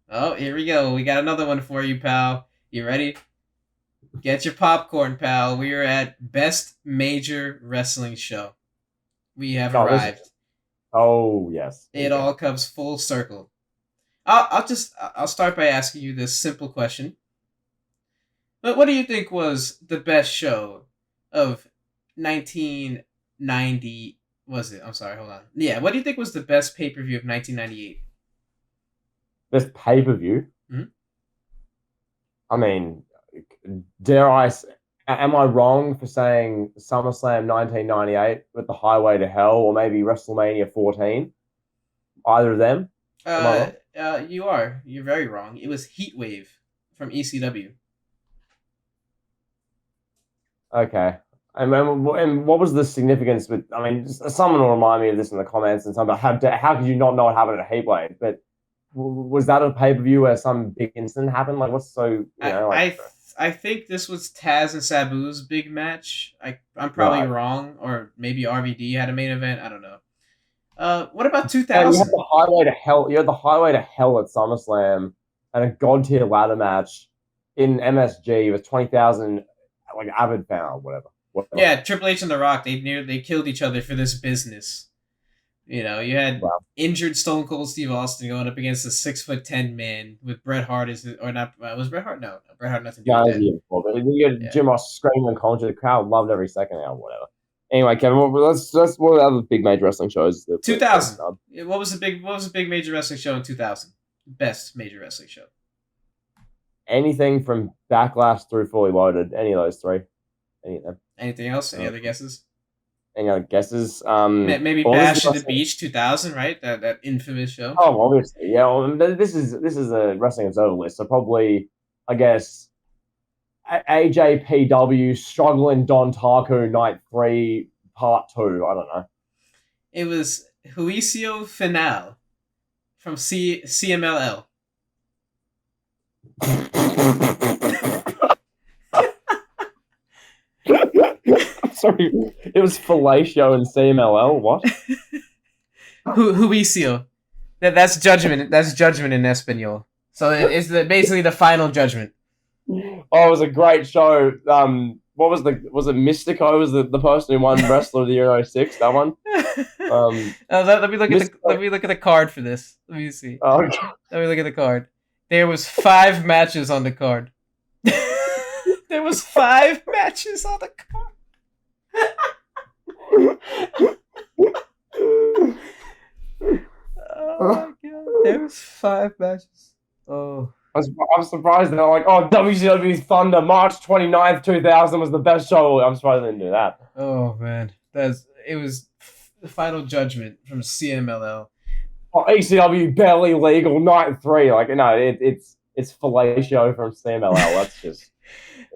Oh, here we go. We got another one for you, pal. You ready? Get your popcorn, pal. We are at Best Major Wrestling Show. We have Oh, this. arrived. Oh, yes. Here we It go. all comes full circle. I'll start by asking you this simple question. But what do you think was the best show of 1990? Was it? I'm sorry. Hold on. Yeah. What do you think was the best pay per view of 1998? This pay per view. Hmm. I mean, dare I? Am I wrong for saying SummerSlam 1998 with the Highway to Hell, or maybe WrestleMania 14? Either of them? Am I wrong? You are. You're very wrong. It was Heatwave from ECW. Okay. And what was the significance? But I mean, someone will remind me of this in the comments and something. About how could you not know what happened at Heatwave? But was that a pay per view where some big incident happened? Like, what's so I like I I think this was Taz and Sabu's big match. I'm probably right? wrong, or maybe RVD had a main event. I don't know. What about And you had 2000? the Highway to Hell. You had the Highway to Hell at SummerSlam and a God tier ladder match in MSG with 20,000 like avid fan or whatever. Whatever. Yeah, Triple H and The Rock. They killed each other for this business. You had Wow. injured Stone Cold Steve Austin going up against a 6'10" man with Bret Hart or not? Was Bret Hart? No, Bret Hart nothing to do Yeah, with that was that. beautiful. But you had Yeah, Jim Ross screaming and calling to the crowd, loved every second out, whatever. Anyway, Kevin, let's what are the other big major wrestling shows that we're 2000. snub? What was the big major wrestling show in 2000? Best major wrestling show. Anything from Backlash through Fully Loaded, any of those three, any of them. Anything else? Any Uh, other guesses? any other guesses? Maybe Well, this is Bash at the Beach 2000, right? That infamous show. oh, obviously, yeah. Well, this is a Wrestling Observer list, so probably, I guess, AJPW struggling Don Taku Night 3 Part 2. I don't know. It was Juicio Final from CMLL. I'm sorry, it was Fellatio and CMLL. What? Juicio. That's judgment. That's judgment in Espanol. So it's basically the final judgment. Oh, it was a great show. What was it Mystico was the person who won Wrestler of the Year '06? That one. Let me look at the Mystico. card for this. Let me see. Oh, Let me look at the card. There was 5 matches on the card. There was 5 matches on the card. Oh my god. There was 5 matches. Oh. I'm surprised they're like, oh, WCW Thunder, March 29th, 2000 was the best show. I'm surprised they didn't do that. Oh man. It was the final judgment from CMLL. Oh, ECW barely legal, night 3. Like, no, it's Fellatio from CMLL. That's just.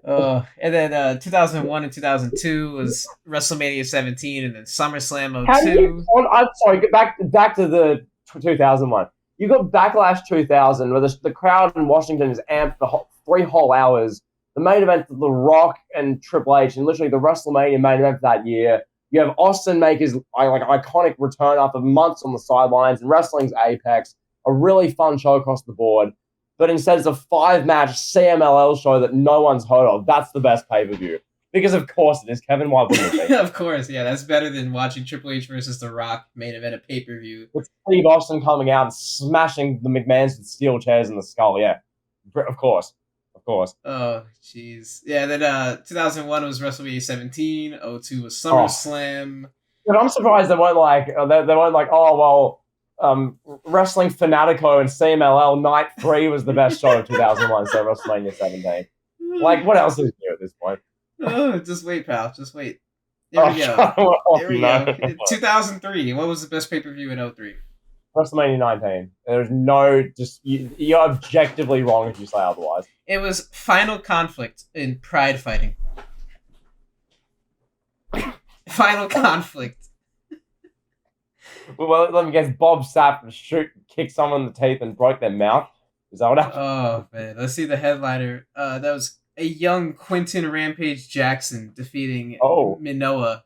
And then 2001 and 2002 was WrestleMania 17, and then SummerSlam How do you? 02. I'm sorry. Get back to the 2001. You got Backlash 2000, where the crowd in Washington is amped for 3 whole hours. The main event, The Rock and Triple H, and literally the WrestleMania main event for that year. You have Austin make his like iconic return after months on the sidelines, and wrestling's apex. A really fun show across the board. But instead, it's a 5 match CMLL show that no one's heard of. That's the best pay per view. Because of course it is, Kevin. Why wouldn't it be? Of course, yeah, that's better than watching Triple H versus The Rock main event at pay per view. With Steve Austin coming out and smashing the McMahons with steel chairs in the skull. Yeah, of course, of course. Oh, jeez. Yeah, then 2001 was WrestleMania 17. 02 was Oh, SummerSlam. but I'm surprised they weren't like they weren't like, oh well, wrestling Fanatico and CMLL Night 3 was the best show of 2001. So WrestleMania 17. Like, what else is new at this point? Oh, just wait, pal. Just wait. Here we go. Oh, Here we no. go. 2003. What was the best pay per view in 03? WrestleMania 19. There's no just you're objectively wrong if you say otherwise. It was Final Conflict in Pride Fighting. Final Conflict. Well, let me guess. Bob Sapp kicked someone in the teeth and broke their mouth. Is that what happened? Oh man, let's see the headliner. That was a young Quentin Rampage Jackson defeating Oh, Minoa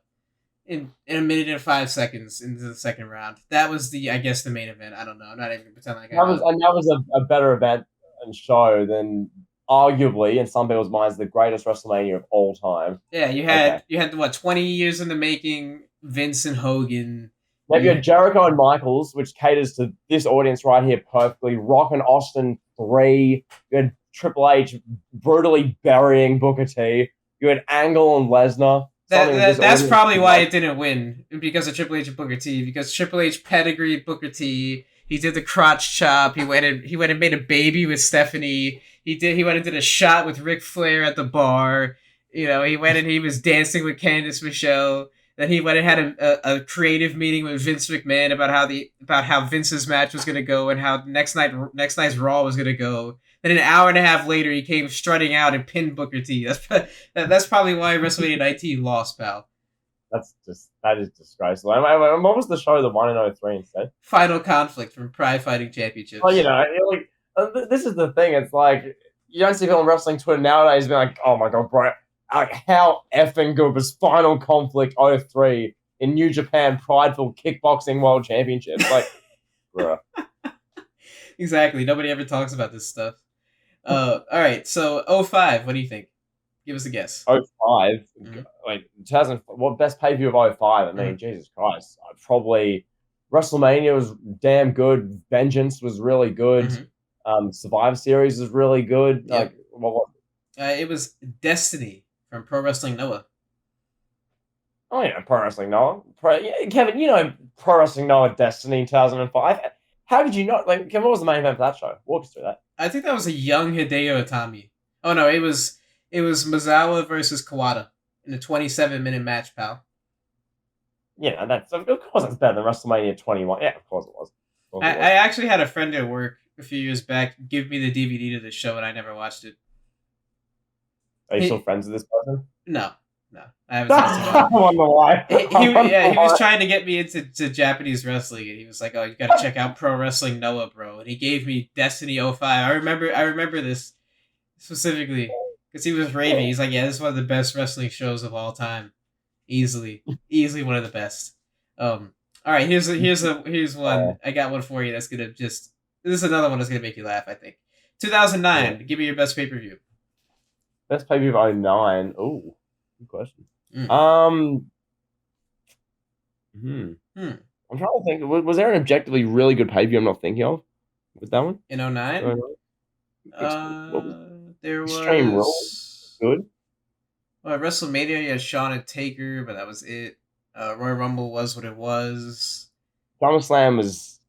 in a minute and 5 seconds into the second round. That was I guess the main event. I don't know. I'm not even gonna pretend like I know. That was a better event and show than arguably, in some people's minds, the greatest WrestleMania of all time. Yeah, Okay. you had what 20 years in the making. Vince and Hogan. Maybe you had Jericho and Michaels, which caters to this audience right here perfectly. Rock and Austin 3. You had Triple H brutally burying Booker T. You had Angle and Lesnar. That's probably why it didn't win, because of Triple H and Booker T. Because Triple H pedigreed Booker T. He did the crotch chop. He went and made a baby with Stephanie. He went and did a shot with Ric Flair at the bar. You know, he went and he was dancing with Candice Michelle. Then he went and had a creative meeting with Vince McMahon about how Vince's match was gonna go and how next night's Raw was gonna go. Then an hour and a half later, he came strutting out and pinned Booker T. That's probably why WrestleMania 19 lost, pal. That is disgraceful. What was the show that won in 03 instead? Final Conflict from Pride Fighting Championships. Well, this is the thing. It's like you don't see people on wrestling Twitter nowadays being like, "Oh my god, bro, like how effing good was Final Conflict 03 in New Japan Prideful Kickboxing World Championships?" Like, bruh. Exactly. Nobody ever talks about this stuff. All right. So 05, what do you think? Give us a guess. 05? Mm-hmm. Like 2000. What best pay-per-view of 05? I mean, Jesus Christ. Probably WrestleMania was damn good. Vengeance was really good. Mm-hmm. Survivor Series was really good. Yep. Like, what was it? It was Destiny from Pro Wrestling Noah. Oh yeah, Pro Wrestling Noah. Kevin, you know Pro Wrestling Noah Destiny in 2005. How did you not? Like, Kevin, what was the main event for that show? Walk us through that. I think that was a young Hideo Itami. Oh no, it was Misawa versus Kawada in a 27-minute match, pal. Yeah, of course that's better than WrestleMania 21. Yeah, of course it was. I actually had a friend at work a few years back give me the DVD to the show, and I never watched it. Are you still friends with this person? No. I haven't talked to him. I wonder why. He was trying to get me into Japanese wrestling, and he was like, "Oh, you got to check out Pro Wrestling Noah, bro." And he gave me Destiny 05. I remember this specifically because he was raving. He's like, "Yeah, this is one of the best wrestling shows of all time, easily one of the best." All right, here's one. I got one for you that's gonna this is another one that's gonna make you laugh. I think 2009. Yeah. Give me your best pay-per-view. Best pay-per-view of 09. Ooh. Good question. I'm trying to think. Was there an objectively really good pay-per-view I'm not thinking of with that one? In 09? There was... Extreme Rules. Good. Well, WrestleMania, you had Shawn and Taker, but that was it. Royal Rumble was what it was. SummerSlam was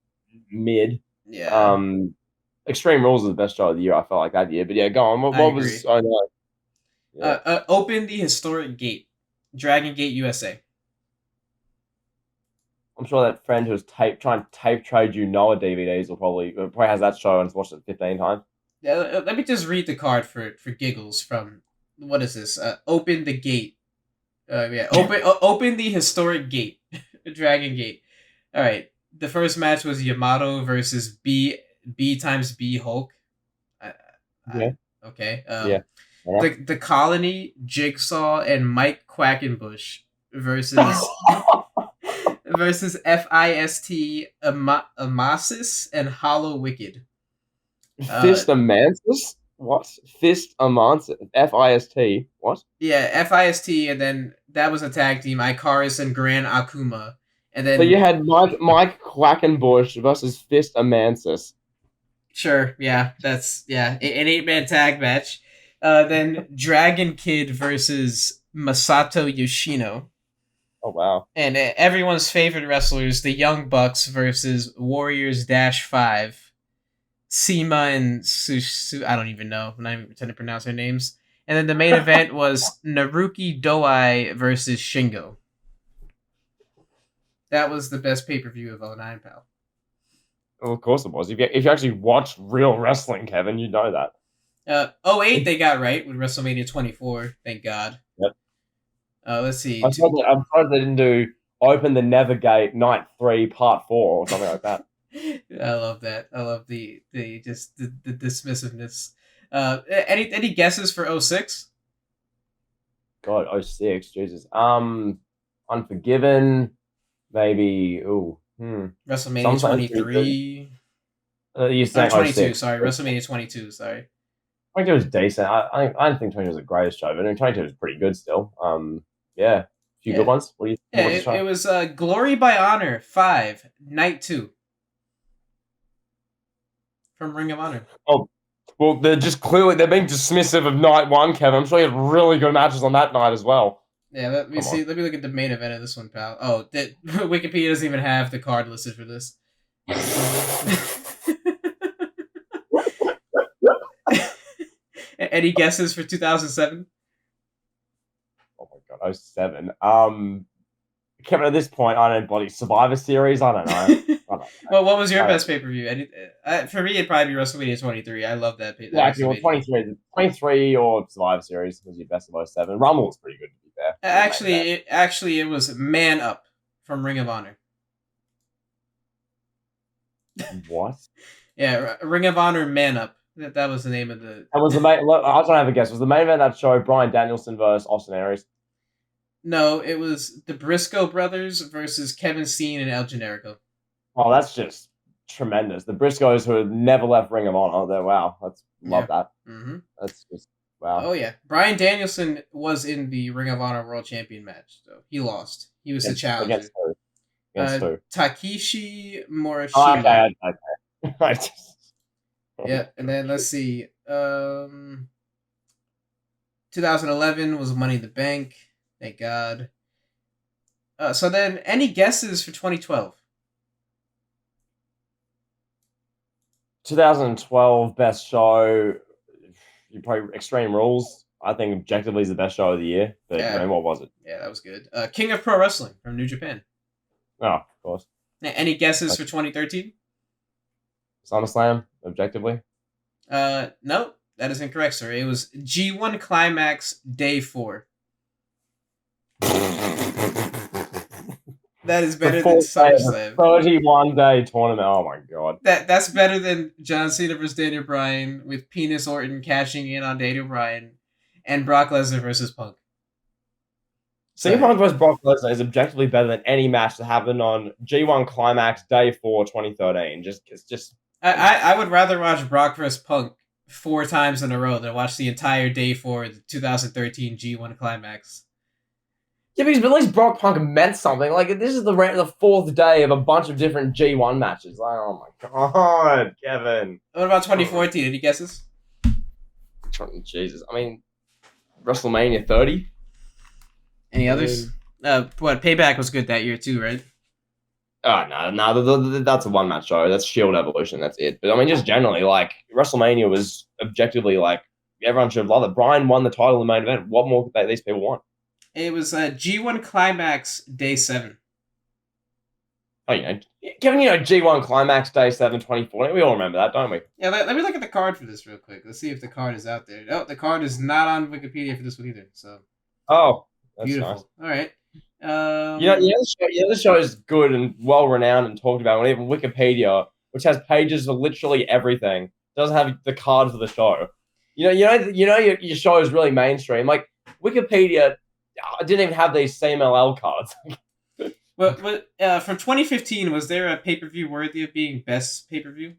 mid. Yeah. Extreme Rules was the best show of the year, I felt like, that year. But yeah, go on. What was... I know. Yeah. Open the historic gate, Dragon Gate USA. I'm sure that friend who's trying to tape trade you Noah DVDs probably has that show and has watched it 15 times. Yeah, let me just read the card for giggles from what is this? Open the gate. Open the historic gate, Dragon Gate. All right. The first match was Yamato versus B times B Hulk. Okay. Yeah. The Colony, Jigsaw, and Mike Quackenbush versus FIST Amasis and Hollow Wicked. Fist Amansis? What? Fist Amansis? FIST? What? Yeah, FIST, and then that was a tag team, Icarus and Gran Akuma. And then so you had Mike Quackenbush versus Fist Amansis. Sure, yeah, that's an 8-man tag match. Then Dragon Kid versus Masato Yoshino. Oh, wow. And everyone's favorite wrestlers, the Young Bucks versus Warriors-5. Sema and I don't even know. I'm not even pretending to pronounce their names. And then the main event was Naruki Doi versus Shingo. That was the best pay-per-view of 09, pal. Well, of course it was. If you actually watched real wrestling, Kevin, you know that. 08 they got right with WrestleMania 24, thank God. Yep. Let's see. I'm surprised they didn't do Open the Nevergate Night 3 Part 4 or something like that. I love that. I love the dismissiveness. Any guesses for 06? God, 06, Jesus. Unforgiven, maybe. WrestleMania Sometimes pretty good. 23. You're Or saying 22, 06. sorry. WrestleMania 22, sorry. 22 was decent. I don't think 22 was the greatest show, but 22 was pretty good still. Yeah, a few good Yeah. ones. What Yeah, was the show? it was Glory by Honor 5, Night 2 from Ring of Honor. Oh, well, they're being dismissive of night one, Kevin. I'm sure you had really good matches on that night as well. Yeah, let me see. Let me look at the main event of this one, pal. Oh, Wikipedia doesn't even have the card listed for this. Any guesses for 2007? Oh my god, 07. Kevin, at this point, I don't bloody Survivor Series. I don't know. Well, what was your best pay per view? For me, it'd probably be WrestleMania 23. I love that. Yeah, actually, well, 23 or Survivor Series was your best of 07. Rumble was pretty good, to be fair. Actually, it was Man Up from Ring of Honor. What? Yeah, Ring of Honor Man Up. That was the name of the. And was the main? Look, I was trying to have a guess. Was the main event of that show Bryan Danielson versus Austin Aries? No, it was the Briscoe brothers versus Kevin Steen and El Generico. Oh, that's just tremendous. The Briscoes who have never left Ring of Honor. Wow, love that. Mm-hmm. That's just wow. Oh yeah, Bryan Danielson was in the Ring of Honor World Champion match, so he lost. He was the challenger. Against who? Takeshi Morishima. Oh, okay. Right. Yeah, and then let's see. 2011 was Money in the Bank. Thank God. So then, any guesses for 2012? 2012 best show. You probably Extreme Rules. I think objectively is the best show of the year. But what was it? Yeah, that was good. King of Pro Wrestling from New Japan. Oh, of course. Any guesses for 2013? SummerSlam, objectively. No, that is incorrect, sir. It was G1 Climax Day 4. That is better than SummerSlam. 31-day tournament. Oh my god. That's better than John Cena versus Daniel Bryan with Penis Orton cashing in on Daniel Bryan and Brock Lesnar versus Punk. CM Punk versus Brock Lesnar is objectively better than any match that happened on G1 Climax Day 4, 2013. I would rather watch Brock versus Punk 4 times in a row than watch the entire Day 4 of the 2013 G1 Climax. Yeah, because at least Brock Punk meant something. Like, this is the 4th day of a bunch of different G1 matches. Like, oh my god, Kevin. What about 2014? Any guesses? Jesus. I mean, WrestleMania 30? Any others? Payback was good that year too, right? Oh, no, that's a one-match show. That's Shield Evolution, that's it. But, I mean, just generally, like, WrestleMania was objectively, like, everyone should have loved it. Bryan won the title in the main event. What more could these people want? It was G1 Climax Day 7. Oh, Kevin, G1 Climax Day 7, 2014. We all remember that, don't we? Yeah, let me look at the card for this real quick. Let's see if the card is out there. Oh, the card is not on Wikipedia for this one either. So. Oh, that's beautiful. Nice. All right. The other show is good and well-renowned and talked about. And even Wikipedia, which has pages for literally everything, doesn't have the card for the show. Your show is really mainstream. Like, Wikipedia didn't even have these CMLL cards. From 2015, was there a pay-per-view worthy of being best pay-per-view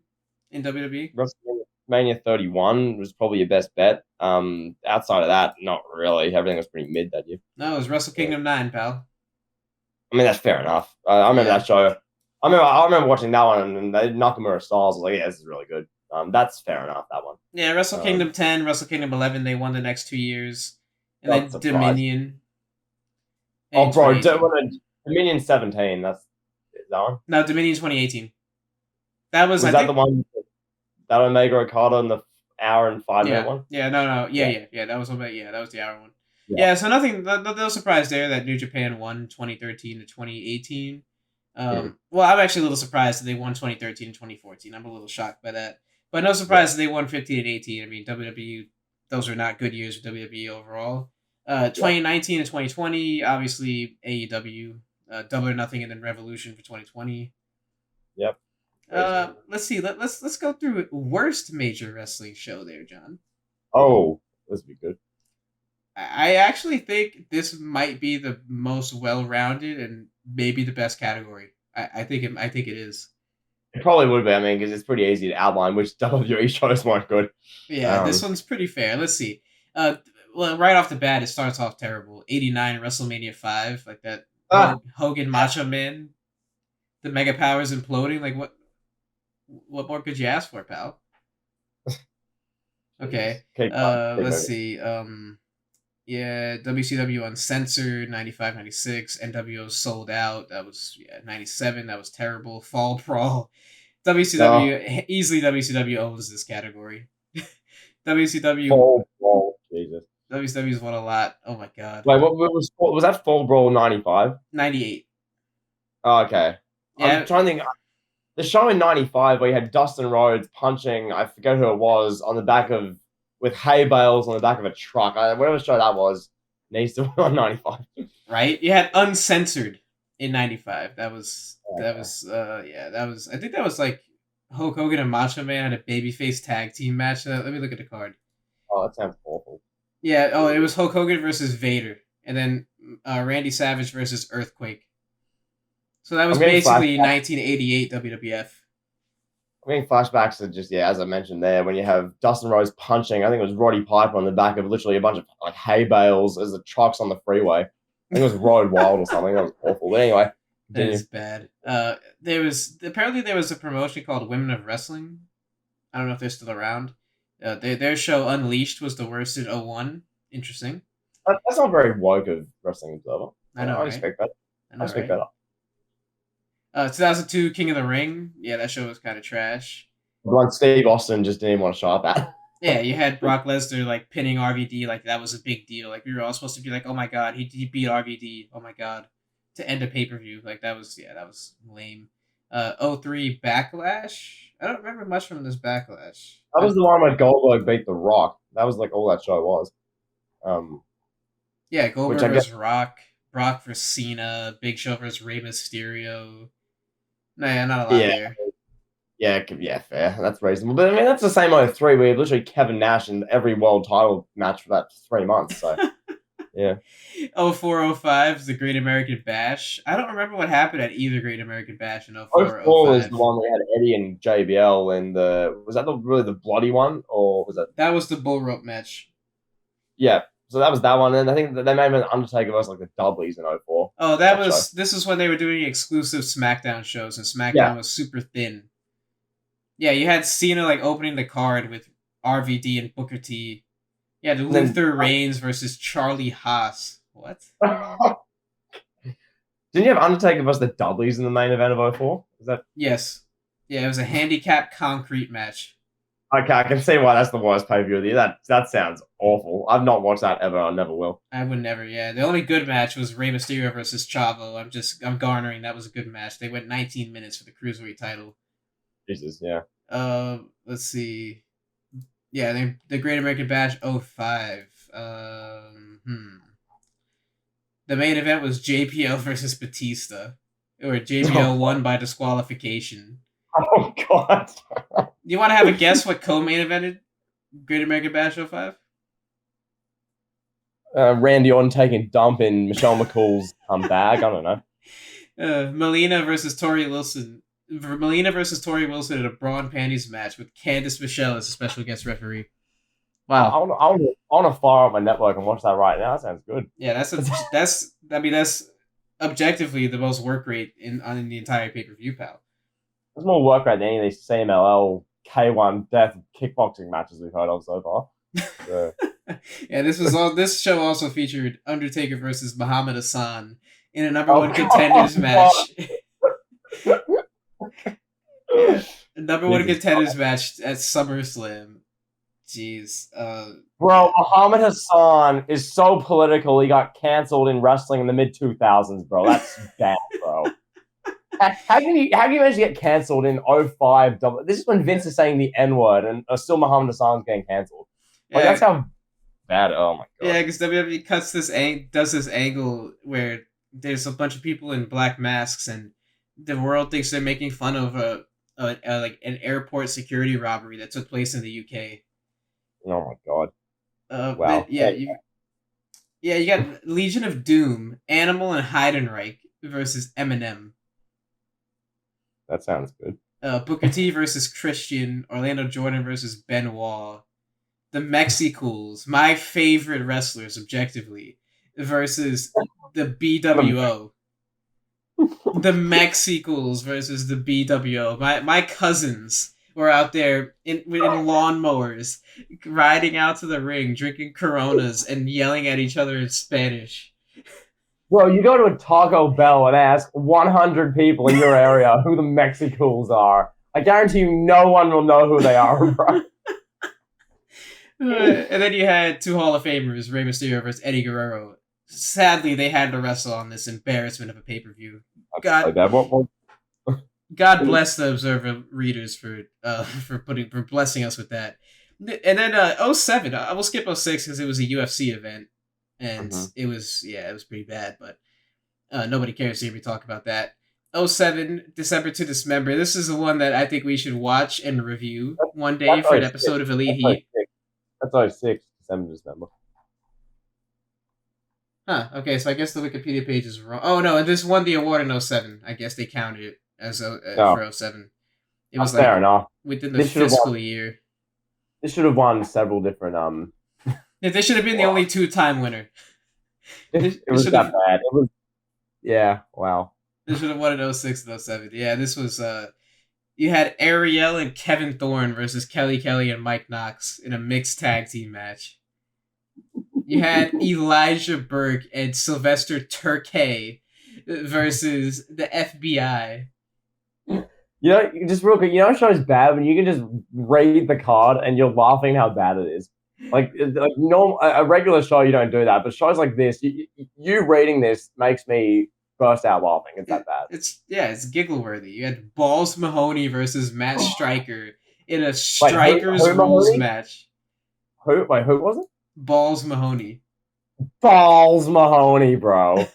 in WWE? WrestleMania 31 was probably your best bet. Outside of that, not really. Everything was pretty mid that year. No, it was Wrestle Kingdom 9, pal. I mean, that's fair enough. I remember that show. I remember watching that one, and Nakamura Styles was like, yeah, this is really good. That's fair enough, that one. Yeah, Wrestle Kingdom 10, Wrestle Kingdom 11, they won the next 2 years. And then Dominion. Oh, bro, Dominion 17, that's that one? No, Dominion 2018. That was that the one that Omega Okada in the hour and 5-minute one? Yeah, no. Yeah, that was the hour one. Yeah, so no surprise there that New Japan won 2013 to 2018. Well, I'm actually a little surprised that they won 2013 and 2014. I'm a little shocked by that. But no surprise that they won 15 and 18. I mean, WWE, those are not good years for WWE overall. 2019 and 2020, obviously AEW, Double or Nothing, and then Revolution for 2020. Yep. Let's see. Let's go through worst major wrestling show there, John. Oh, this would be good. I actually think this might be the most well-rounded and maybe the best category. I think it is. It probably would be. I mean, because it's pretty easy to outline which WWE shows weren't good. Yeah, this one's pretty fair. Let's see. Uh, well, right off the bat, it starts off terrible. 89 WrestleMania 5, like that Ah, Hogan Macho Man, the Mega Powers imploding. Like what more could you ask for, pal? Jesus. Okay. Keep going. Keep Let's moving. see. Yeah, WCW Uncensored, 95, 96. NWO Sold Out, that was 97. That was terrible. Fall Brawl. No, WCW, easily WCW owns this category. WCW, Fall Brawl. Jesus. WCW's won a lot. Oh my god. Wait, what was that? Fall Brawl 95? 98. Oh, okay. I'm Yeah, trying to think. The show in '95 where you had Dustin Rhodes punching, I forget who it was, on the back of with hay bales on the back of a truck. Whatever show that was needs to be on '95. right? You had Uncensored in 95. Okay. That was, I think that was like Hulk Hogan and Macho Man had a babyface tag team match. Let me look at the card. Oh, that sounds awful. Yeah. Oh, it was Hulk Hogan versus Vader, and then Randy Savage versus Earthquake. So that was I'm getting basically flashbacks. 1988 WWF. I'm getting flashbacks to just as I mentioned there, when you have Dustin Rhodes punching. I think it was Roddy Piper on the back of literally a bunch of like hay bales as the trucks on the freeway. I think it was Road Wild or something. That was awful. But anyway, That is continue. bad. There was a promotion called Women of Wrestling. I don't know if they're still around. Their show Unleashed was the worst in '01. Interesting. That's not very woke of Wrestling Observer. I know, I right? expect that. I I know, expect right? better. 2002 King of the Ring. Yeah, that show was kind of trash. The one Steve Austin just didn't even want to show up at. Yeah, you had Brock Lesnar like pinning RVD, like that was a big deal. Like we were all supposed to be like, oh my god, he beat RVD. Oh my god, to end a pay per view. Like that was lame. '03 Backlash. I don't remember much from this Backlash. That was the one where Goldberg beat The Rock. That was like all that show was. Um, Yeah, which Goldberg I guess, versus Rock, Brock versus Cena, Big Show versus Rey Mysterio. Nah, not a lot yeah, there. yeah, fair. That's reasonable. But I mean, that's the same '03. We had literally Kevin Nash in every world title match for that 3 months. So yeah, '04, '05 is the Great American Bash. I don't remember what happened at either Great American Bash in '04 or '04 is the '05. one where we had Eddie and JBL, and was that really the bloody one, or was that That was the bull rope match. yeah? So that was that one, and I think that they may have been Undertaker versus like the Dudleys in '04 Oh, that show. this is when they were doing exclusive SmackDown shows, and Yeah, SmackDown was super thin. Yeah, you had Cena like opening the card with RVD and Booker T. You had and then Luther Reigns versus Charlie Haas. What? didn't you have Undertaker versus the Dudleys in the main event of '04? Is that Yes. Yeah, it was a handicap concrete match. okay? I can see why that's the worst pay per view of the year. That sounds awful. I've not watched that ever. I never will. I would never. Yeah, the only good match was Rey Mysterio versus Chavo. I'm garnering. That was a good match. They went 19 minutes for the cruiserweight title. Jesus, yeah. Let's see. Yeah, the Great American Bash '05. The main event was JPL versus Batista, or JPL won by disqualification. Oh God. You want to have a guess what co-main evented Great American Bash '05? Randy Orton taking dump in Michelle McCool's bag. I don't know. Melina versus Tori Wilson. Melina versus Tori Wilson in a bra and panties match with Candice Michelle as a special guest referee. I Wow. want to fire up my network and watch that right now. That sounds good. Yeah, that's objectively the most work rate in the entire pay per view, pal. There's more work rate than any of these CMLL K1 death kickboxing matches we've heard of so far. So. Yeah, this show also featured Undertaker versus Muhammad Hassan in a number one contenders match. Yeah, a number one Jesus contenders match at SummerSlam. Jeez. Bro, Muhammad Hassan is so political. He got canceled in wrestling in the mid 2000s, bro. That's bad, bro. How can you manage to get canceled in '05? This is when Vince is saying the N word and still Muhammad Hassan's getting canceled. Like Yeah, that's how bad. Oh my god. yeah, because WWE does this angle where there's a bunch of people in black masks, and the world thinks they're making fun of like an airport security robbery that took place in the UK. Oh my god. But Wow. yeah, Yeah, you got Legion of Doom, Animal and Heidenreich versus Eminem. That sounds good. Booker T versus Christian, Orlando Jordan versus Benoit, the Mexicools, my favorite wrestlers objectively, versus the BWO. The Mexicools versus the BWO. My cousins were out there in lawnmowers, riding out to the ring, drinking Coronas, and yelling at each other in Spanish. Bro, you go to a Taco Bell and ask 100 people in your area who the Mexicools are. I guarantee you no one will know who they are, bro. And then you had two Hall of Famers, Rey Mysterio versus Eddie Guerrero. Sadly, they had to wrestle on this embarrassment of a pay-per-view. God, God bless the Observer readers for blessing us with that. And then 07, I will skip 06 because it was a UFC event, and it was pretty bad, but nobody cares to hear me talk about that. 07, December to Dismember. This is the one that I think we should watch and review one day for an episode of Elite Heat. That's 06, December, December. Huh, okay, so I guess the Wikipedia page is wrong. Oh, no, this won the award in 07. I guess they counted it as for 07. It was fair enough. Within the fiscal year. This should have won several different... Yeah, they should have been the only two-time winner. It was that bad. It was... Yeah, wow. They should have won in 06 and 07. Yeah, this was... You had Ariel and Kevin Thorne versus Kelly Kelly and Mike Knox in a mixed tag team match. You had Elijah Burke and Sylvester Turkey versus the FBI. You know, just real quick, a show's bad when you can just read the card and you're laughing how bad it is. Like normal, a regular show, you don't do that, but shows like this, you reading this makes me burst out laughing. It's that bad. It's giggle worthy. You had Balls Mahoney versus Matt Striker in a Strikers rules match. Who was it? Balls Mahoney. Balls Mahoney, bro.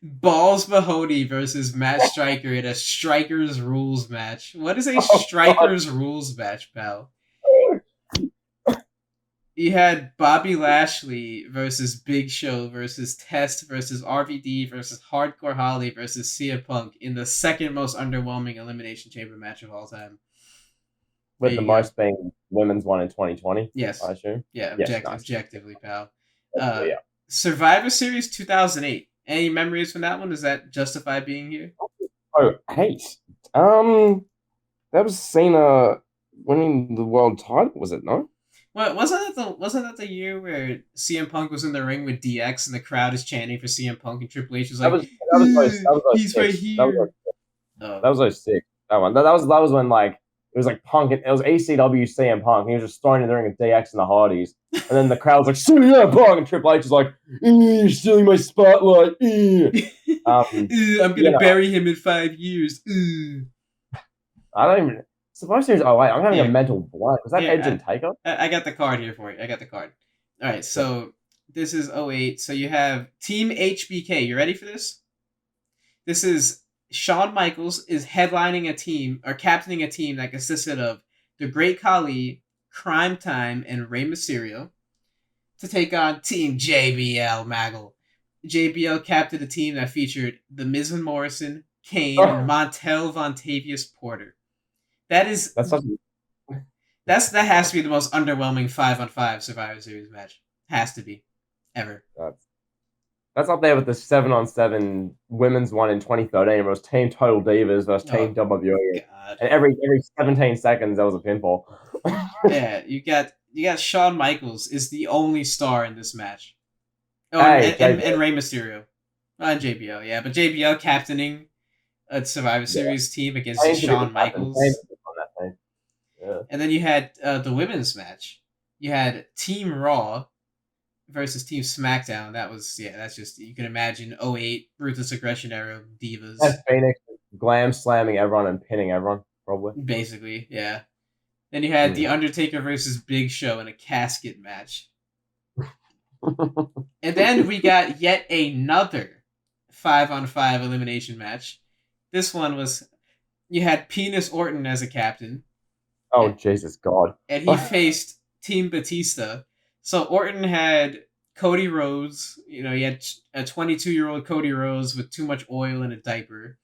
Balls Mahoney versus Matt Striker in a Strikers rules match. What is a Strikers rules match, pal? You had Bobby Lashley versus Big Show versus Test versus RVD versus Hardcore Holly versus CM Punk in the second most underwhelming Elimination Chamber match of all time. With the most being women's one in 2020? Yes. I assume? Yeah, objectively, pal. Survivor Series 2008. Any memories from that one? Does that justify being here? Oh, hey. That was Cena winning the world title, was it, no? Well, wasn't that the year where CM Punk was in the ring with DX and the crowd is chanting for CM Punk and Triple H was like, that was he's right here. That was 06. That one. That was when it was like Punk. It was ACW CM Punk. He was just throwing in the ring with DX and the Hardys, and then the crowd was like, CM Punk, and Triple H is like, you're stealing my spotlight. I'm gonna bury him in 5 years. I don't even. Survivor Series 08, I'm having a mental blank. Was that Edge and Taker? I got the card here for you. I got the card. All right, so this is 08. So you have Team HBK. You ready for this? This is Shawn Michaels is headlining a team or captaining a team that consisted of the Great Khali, Crime Time, and Rey Mysterio to take on Team JBL Maggle. JBL captained a team that featured The Miz and Morrison, Kane, and Montel Vontavious Porter. That has to be the most underwhelming 5-on-5 Survivor Series match. Has to be. Ever. That's up there with the 7-on-7 women's one in 2013. It was Team Total Divas versus Team WWE. God. And every 17 seconds there was a pinfall. Yeah, you got Shawn Michaels is the only star in this match. Oh, and Rey Mysterio. And JBL, yeah. But JBL captaining a Survivor Series team against Shawn Michaels. Yeah. And then you had the women's match. You had Team Raw versus Team SmackDown. That's just, you can imagine 08, Ruthless Aggression era, Divas. That's Phoenix glam slamming everyone and pinning everyone, probably. Basically, yeah. Then you had The Undertaker versus Big Show in a casket match. And then we got yet another 5-on-5 elimination match. This one was, you had Penis Orton as a captain. Oh, Jesus God. And he faced Team Batista. So Orton had Cody Rhodes. You know, he had a 22-year-old Cody Rhodes with too much oil in a diaper.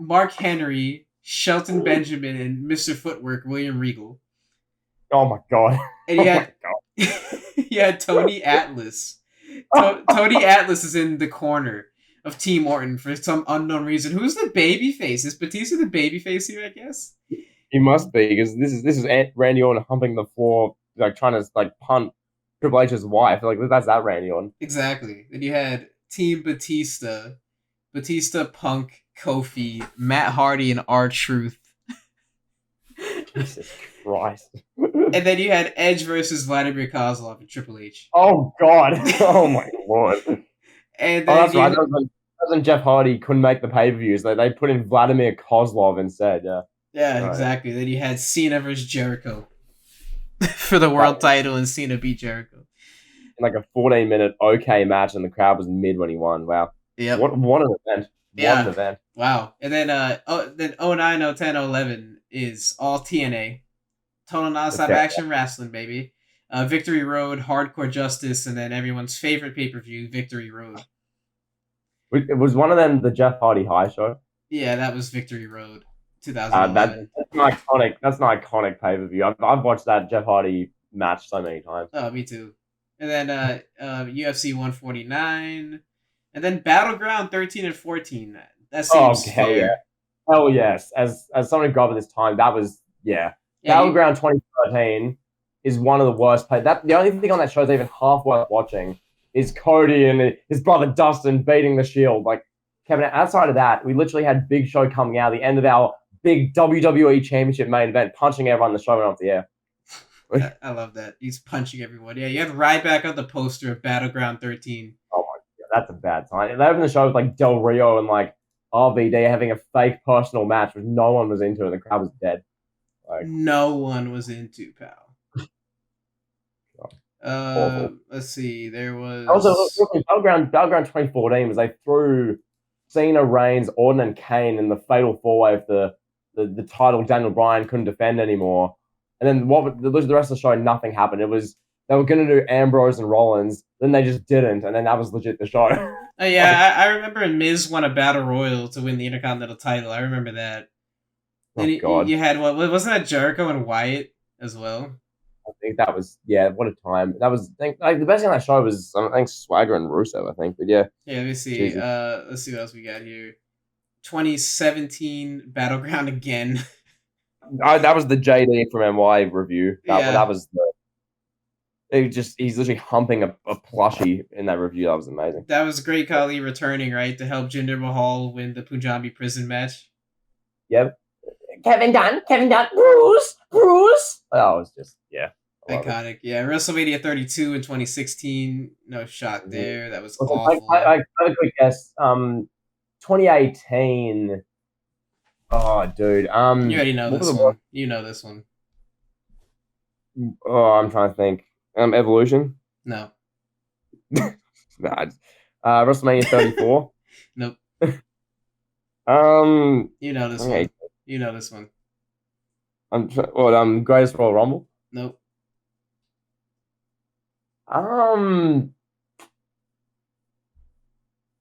Mark Henry, Shelton Benjamin, and Mr. Footwork William Regal. Oh my god. And Oh my god. he had Tony Atlas. Tony Atlas is in the corner of Team Orton for some unknown reason. Who's the babyface? Is Batista the babyface here? I guess He must be, because this is Randy Orton humping the floor, like trying to like punt Triple H's wife. Like that's that Randy Orton. exactly. Then you had Team Batista, Punk, Kofi, Matt Hardy, and R-Truth. Jesus Christ. And then you had Edge versus Vladimir Kozlov and Triple H. Oh god. Oh my lord. And then that's right. That was when Jeff Hardy couldn't make the pay-per-views. They put in Vladimir Kozlov instead. Yeah. Yeah, right. Exactly. Then you had Cena versus Jericho for the world title, and Cena beat Jericho. Like a 14-minute okay match, and the crowd was mid when he won. Wow. Yeah. What an event. Yeah. What an event. Wow. And then 09, 010, 011 is all TNA. Total non-stop action wrestling, baby. Victory Road, Hardcore Justice, and then everyone's favorite pay-per-view, Victory Road. It was one of them the Jeff Hardy High Show? Yeah, that was Victory Road, 2011. That's an iconic pay-per-view. I've watched that Jeff Hardy match so many times. Oh, me too. And then UFC 149, and then Battleground 13 and 14. That seems fair. Yeah. Hell yes. As someone who grew up at this time, that was Battleground 2013 is one of the worst plays. The only thing on that show is even half worth watching is Cody and his brother Dustin beating the Shield. Like, Kevin, outside of that, we literally had Big Show coming out at the end of our big WWE Championship main event, punching everyone. The show went off the air. I love that. He's punching everyone. Yeah, you had Ryback on the poster of Battleground 13. Oh my god, that's a bad time. They opened the show with like Del Rio and like RVD having a fake personal match which no one was into, and the crowd was dead. Like, no one was into, pal. Let's see. There was also Battleground 2014 was they threw Cena, Reigns, Orton, and Kane in the fatal four-way of the title Daniel Bryan couldn't defend anymore. And then the rest of the show, nothing happened. It was they were going to do Ambrose and Rollins, then they just didn't, and then that was legit the show. Oh yeah, I remember Miz won a battle royal to win the Intercontinental title. I remember that. Then God. You had wasn't that Jericho and Wyatt as well? I think that was what a time. That was the best thing on that show was I think Swagger and Rusev, I think. But yeah. Yeah, let me see. Jesus. Let's see what else we got here. 2017 Battleground again. That was the JD from NY review. That was he's literally humping a plushie in that review. That was amazing. That was Great Khali returning, right, to help Jinder Mahal win the Punjabi prison match. Yep. Kevin Dunn, Bruce. Oh, it was just iconic. Yeah, WrestleMania 32 in 2016. No shock there. That was awful. I have a quick guess. 2018. Oh, dude. You already know this one. You know this one. Oh, I'm trying to think. Evolution? No. Nah. WrestleMania 34? Nope. You know this one. You know this one. Greatest Royal Rumble? Nope.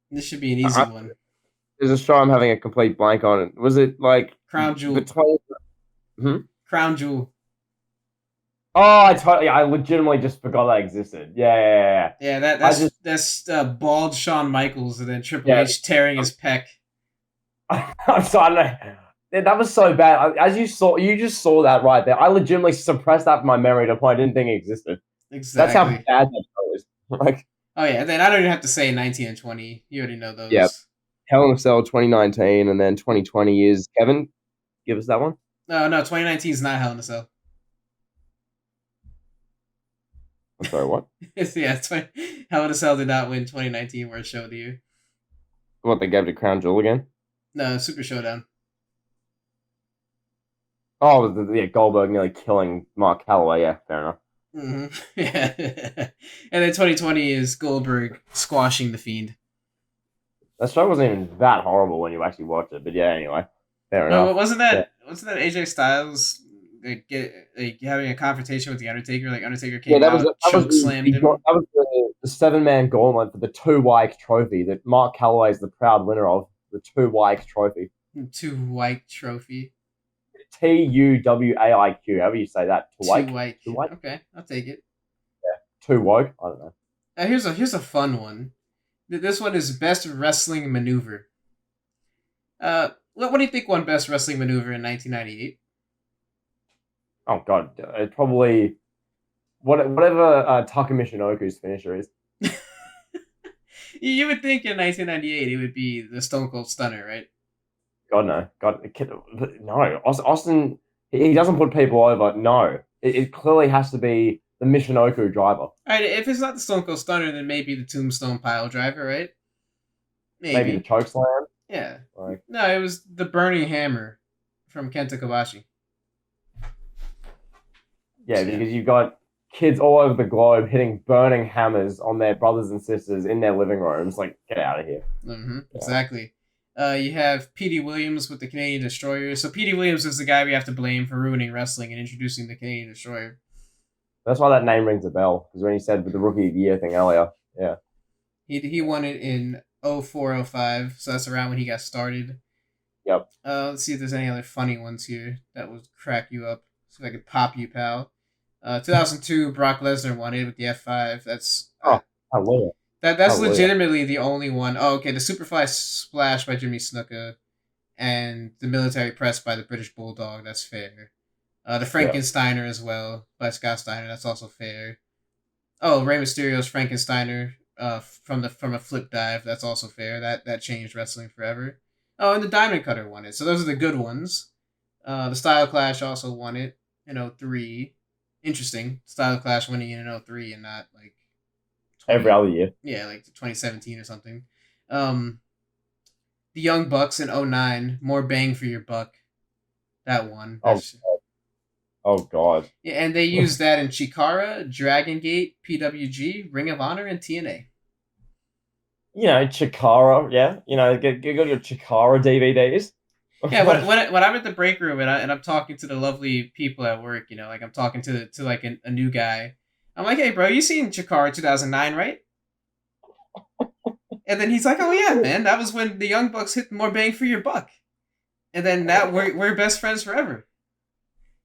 This should be an easy one. There's a show I'm having a complete blank on it. Was it like Crown Jewel? Crown Jewel. Oh, I legitimately just forgot that existed. Yeah. Yeah, that's bald Shawn Michaels and then Triple H tearing his pec. I'm sorry, I don't know. That was so bad. You just saw that right there. I legitimately suppressed that from my memory to the point I didn't think it existed. Exactly. That's how bad that show is. Like, oh yeah, then I don't even have to say 19 and 20. You already know those. Yeah. Hell in a Cell 2019, and then 2020 is Kevin. Give us that one. No, 2019 is not Hell in a Cell. I'm sorry, what? Hell in a Cell did not win 2019 Worst Show of the Year. What, they gave it to Crown Jewel again? No, Super Showdown. Oh, Goldberg nearly killing Mark Calloway. Yeah, fair enough. Mm-hmm. Yeah. And then 2020 is Goldberg squashing The Fiend. That show wasn't even that horrible when you actually watched it, but yeah, anyway. Fair enough. Wasn't that AJ Styles having a confrontation with the Undertaker. Like Undertaker Yeah, came out, choke slammed him. that was the 7-man gauntlet for the 2YX trophy that Mark Calloway is the proud winner of. The 2YX trophy. 2YX trophy. TUWAIQ. However you say that. 2YX. Okay, I'll take it. Yeah. 2 woke. I don't know. Here's a fun one. This one is best wrestling maneuver. What do you think won best wrestling maneuver in 1998? Oh god, it probably whatever Taka Michinoku's finisher is. You would think in 1998 it would be the Stone Cold Stunner, right? God no, no. Austin, he doesn't put people over. No, it clearly has to be the Michinoku driver. All right, if it's not the Stone Cold Stunner, then maybe the Tombstone Pile Driver, right? Maybe the choke slam. Yeah. No, it was the Burning Hammer from Kenta Kobashi. Yeah, because you've got kids all over the globe hitting burning hammers on their brothers and sisters in their living rooms. Like, get out of here. Mm-hmm. Yeah. Exactly. You have Petey Williams with the Canadian Destroyer. So Petey Williams is the guy we have to blame for ruining wrestling and introducing the Canadian Destroyer. That's why that name rings a bell. Because when you said with the Rookie of the Year thing earlier, yeah. He won it in 04-05, so that's around when he got started. Yep. Let's see if there's any other funny ones here that would crack you up. See if I could pop you, pal. 2002, Brock Lesnar won it with the F5. That's hallelujah. That's legitimately the only one. Oh, okay. The Superfly Splash by Jimmy Snuka and the Military Press by the British Bulldog. That's fair. The Frankensteiner as well by Scott Steiner. That's also fair. Oh, Rey Mysterio's Frankensteiner from a flip dive. That's also fair. That changed wrestling forever. Oh, and the Diamond Cutter won it. So those are the good ones. The Style Clash also won it in 2003. Interesting. Style Clash winning in 2003 and not like every other year. Yeah, like 2017 or something. The Young Bucks in 2009, More Bang for Your Buck. That one. Oh God. Yeah, and they used that in Chikara, Dragon Gate, PWG, Ring of Honor, and TNA. Chikara, yeah. You got your Chikara DVDs. Yeah, when I'm at the break room and I'm talking to the lovely people at work, like I'm talking to like a new guy. I'm like, hey, bro, you seen Chikara 2009, right? And then he's like, oh, yeah, man. That was when the Young Bucks hit More Bang for Your Buck. And then now we're best friends forever.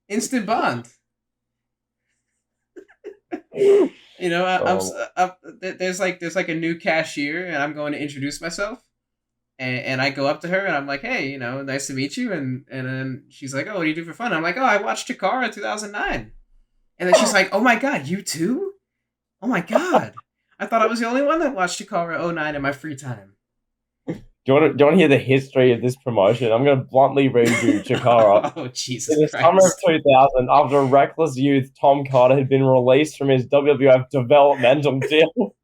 Instant bond. There's like a new cashier, and I'm going to introduce myself. And I go up to her, and I'm like, hey, nice to meet you. And then she's like, oh, what do you do for fun? I'm like, oh, I watched Chikara 2009. And then she's like, oh my God, you too? Oh my God. I thought I was the only one that watched Chikara 2009 in my free time. Do you want to hear the history of this promotion? I'm going to bluntly read you Chikara. Oh, Jesus In the summer of 2000, after a reckless youth, Tom Carter had been released from his WWF developmental deal.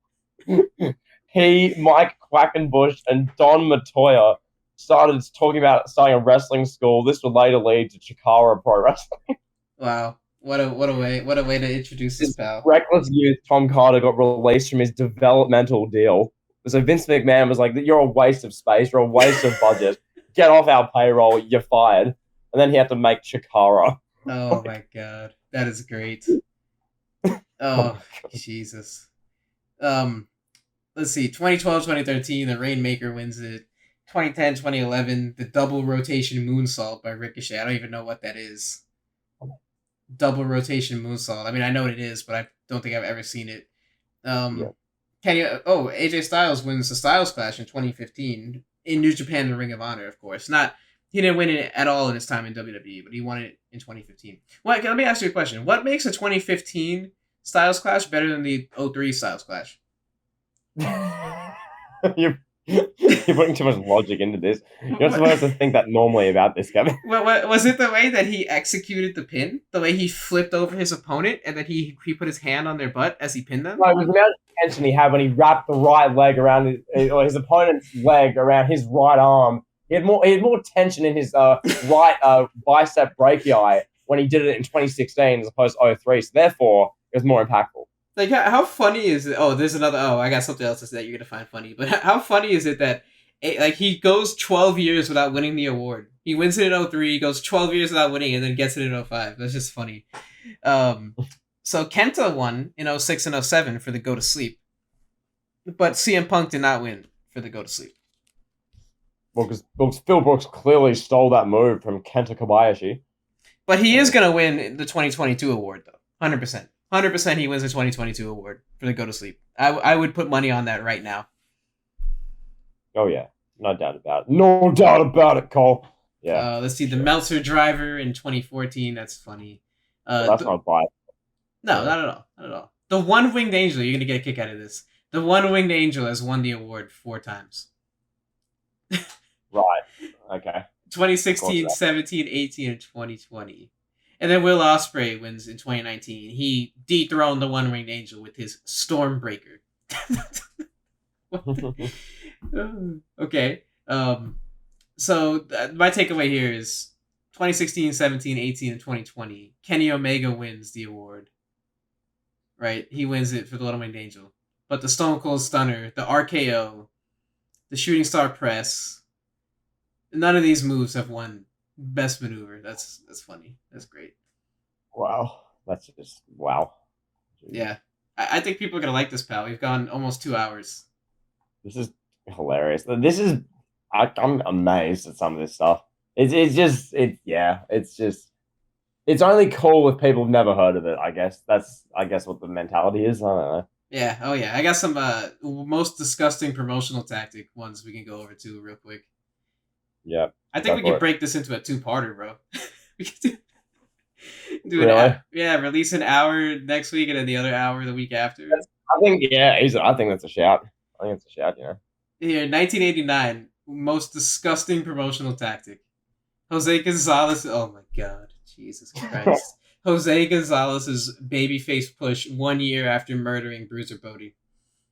He, Mike Quackenbush, and Don Matoya started talking about starting a wrestling school. This would later lead to Chikara Pro Wrestling. Wow. What a way to introduce this pal. Reckless youth Tom Carter got released from his developmental deal. So Vince McMahon was like, you're a waste of space, you're a waste of budget. Get off our payroll, you're fired. And then he had to make Chikara. Oh my God. That is great. Oh, Jesus. Let's see. 2012, 2013, the Rainmaker wins it. 2010, 2011, the double rotation moonsault by Ricochet. I don't even know what that is. Double rotation moonsault. I mean, I know what it is, but I don't think I've ever seen it. AJ Styles wins the Styles Clash in 2015 in New Japan and Ring of Honor, of course. He didn't win it at all in his time in WWE, but he won it in 2015. Well, let me ask you a question. What makes a 2015 Styles Clash better than the 2003 Styles Clash? You're putting too much logic into this. You're not supposed to think that normally about this, Kevin. What was it the way that he executed the pin? The way he flipped over his opponent and then he put his hand on their butt as he pinned them? No, it was the amount of tension he had when he wrapped the right leg around his opponent's leg around his right arm. He had more tension in his right bicep brachii when he did it in 2016 as opposed to 2003. So therefore, it was more impactful. Like, how funny is it? Oh, there's another. Oh, I got something else that you're going to find funny. But how funny is it that Like, he goes 12 years without winning the award. He wins it in 03, goes 12 years without winning, and then gets it in 05. That's just funny. So Kenta won in 06 and 07 for the Go to Sleep. But CM Punk did not win for the Go to Sleep. Well, because Phil Brooks clearly stole that move from Kenta Kobayashi. But he is going to win the 2022 award, though. 100%. 100% he wins the 2022 award for the Go to Sleep. I would put money on that right now. Oh, yeah. No doubt about it. No doubt about it, Cole. Yeah. Let's see. The Meltzer Driver in 2014. That's funny. That's not bad. No, not at all. Not at all. The One Winged Angel, you're going to get a kick out of this. The One Winged Angel has won the award 4 times. Right. Okay. 2016, 17, 18, and 2020. And then Will Ospreay wins in 2019. He dethroned the One Winged Angel with his Stormbreaker. Okay. So my takeaway here is 2016, 17, 18, and 2020. Kenny Omega wins the award. Right? He wins it for the One Winged Angel. But the Stone Cold Stunner, the RKO, the Shooting Star Press, none of these moves have won Best Maneuver. That's funny. That's great. Wow. That's just, wow. Yeah. I think people are going to like this, pal. We've gone almost 2 hours. This is hilarious. I'm amazed at some of this stuff. It's only cool if people have never heard of it, I guess. That's, what the mentality is. I don't know. Yeah. Oh, yeah. I got some most disgusting promotional tactic ones we can go over to real quick. Yeah. I think we can break this into a 2-parter, bro. We can do really? Release an hour next week and then the other hour the week after. I think that's a shout. Yeah. Here, 1989, most disgusting promotional tactic. Jose Gonzalez. Oh my God, Jesus Christ. Jose Gonzalez's babyface push 1 year after murdering Bruiser Bodie.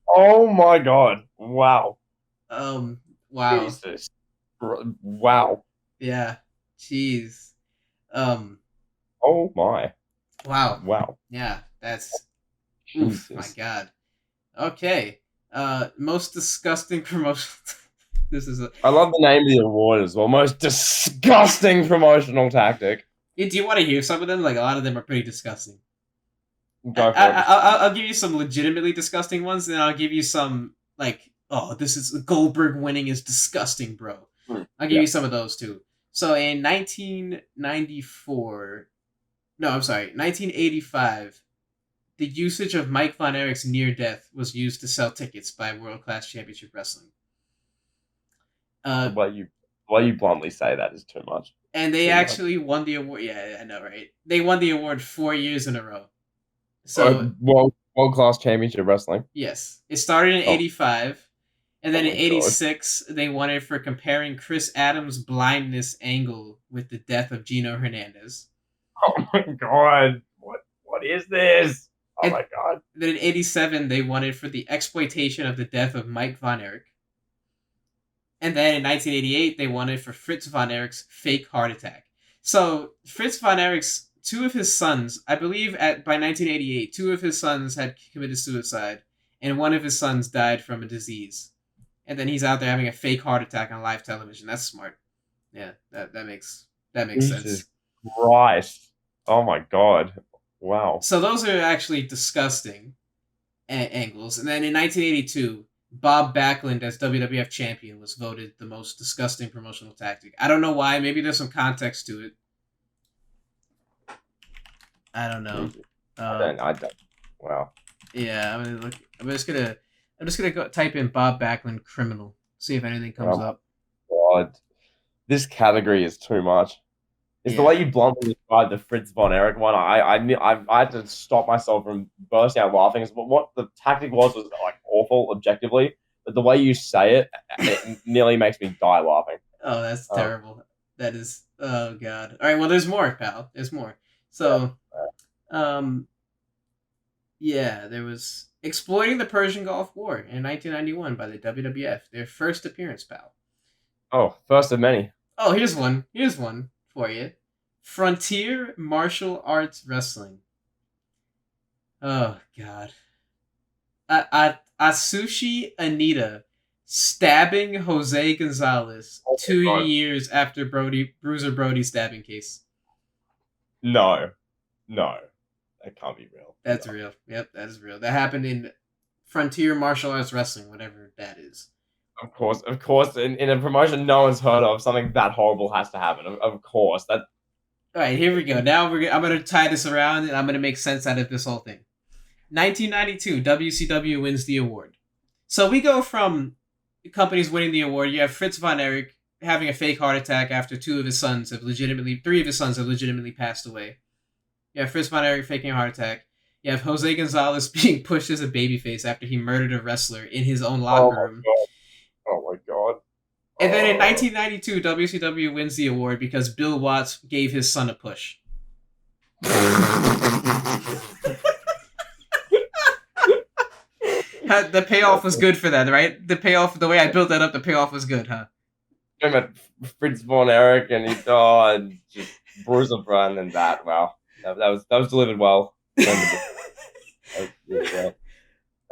Oh my God! Wow. Wow. Jesus. Wow. Yeah. Jeez. Oh my. Wow. Wow. Yeah, that's. Oof, my God. Okay. Most disgusting promotional. This is I love the name of the award as well. Most disgusting promotional tactic. Yeah, do you want to hear some of them? Like, a lot of them are pretty disgusting. Go for it. I'll give you some legitimately disgusting ones, and then I'll give you some, like, oh, this is Goldberg winning is disgusting, bro. I'll give you some of those too. So in 1985, the usage of Mike Von Erich's near death was used to sell tickets by World Class Championship Wrestling. Why you bluntly say that is too much. And they actually won the award. Yeah, I know, right? They won the award 4 years in a row. So World Class Championship Wrestling. Yes, it started in '85, and then in '86 they won it for comparing Chris Adams' blindness angle with the death of Gino Hernandez. Oh my God! What is this? Oh my God! Then in '87 they won it for the exploitation of the death of Mike Von Erich. And then in 1988, they won it for Fritz Von Erich's fake heart attack. So Fritz Von Erich's 2 of his sons, I believe by 1988, 2 of his sons had committed suicide, and 1 of his sons died from a disease. And then he's out there having a fake heart attack on live television. That's smart. Yeah, that makes sense. Jesus Christ! Oh my God! Wow. So those are actually disgusting angles. And then in 1982. Bob Backlund as WWF champion was voted the most disgusting promotional tactic. I don't know why. Maybe there's some context to it. I don't know. I don't. Wow. Yeah, I'm just gonna go type in Bob Backlund criminal. See if anything comes up. God, this category is too much. It's the way you bluntly described the Fritz Von Erich one. I had to stop myself from bursting out laughing. What the tactic was like awful objectively, but the way you say it nearly makes me die laughing. Oh, that's terrible. That is. Oh God. All right. Well, there's more, pal. There's more. So, there was exploiting the Persian Gulf War in 1991 by the WWF. Their first appearance, pal. Oh, first of many. Oh, here's one for you. Frontier Martial Arts Wrestling. Oh, God. Atsushi Anita stabbing Jose Gonzalez Oh, 2 years after Bruiser Brody's stabbing case. No, that can't be real. That's No. real. Yep, that is real. That happened in Frontier Martial Arts Wrestling, whatever that is. Of course. In a promotion no one's heard of, something that horrible has to happen. Of course, that. All right, here we go. Now I'm gonna tie this around, and I'm gonna make sense out of this whole thing. 1992, WCW wins the award. So we go from companies winning the award. You have Fritz von Erich having a fake heart attack after three of his sons have legitimately passed away. You have Fritz von Erich faking a heart attack. You have Jose Gonzalez being pushed as a babyface after he murdered a wrestler in his own locker room. Oh my god. And then in 1992, WCW wins the award because Bill Watts gave his son a push. The payoff was good for that, right? The payoff, the way I built that up, the payoff was good, huh? Talking about Fritz von Erich and he died, just Bruiser Brand and that. Wow, that was delivered well. That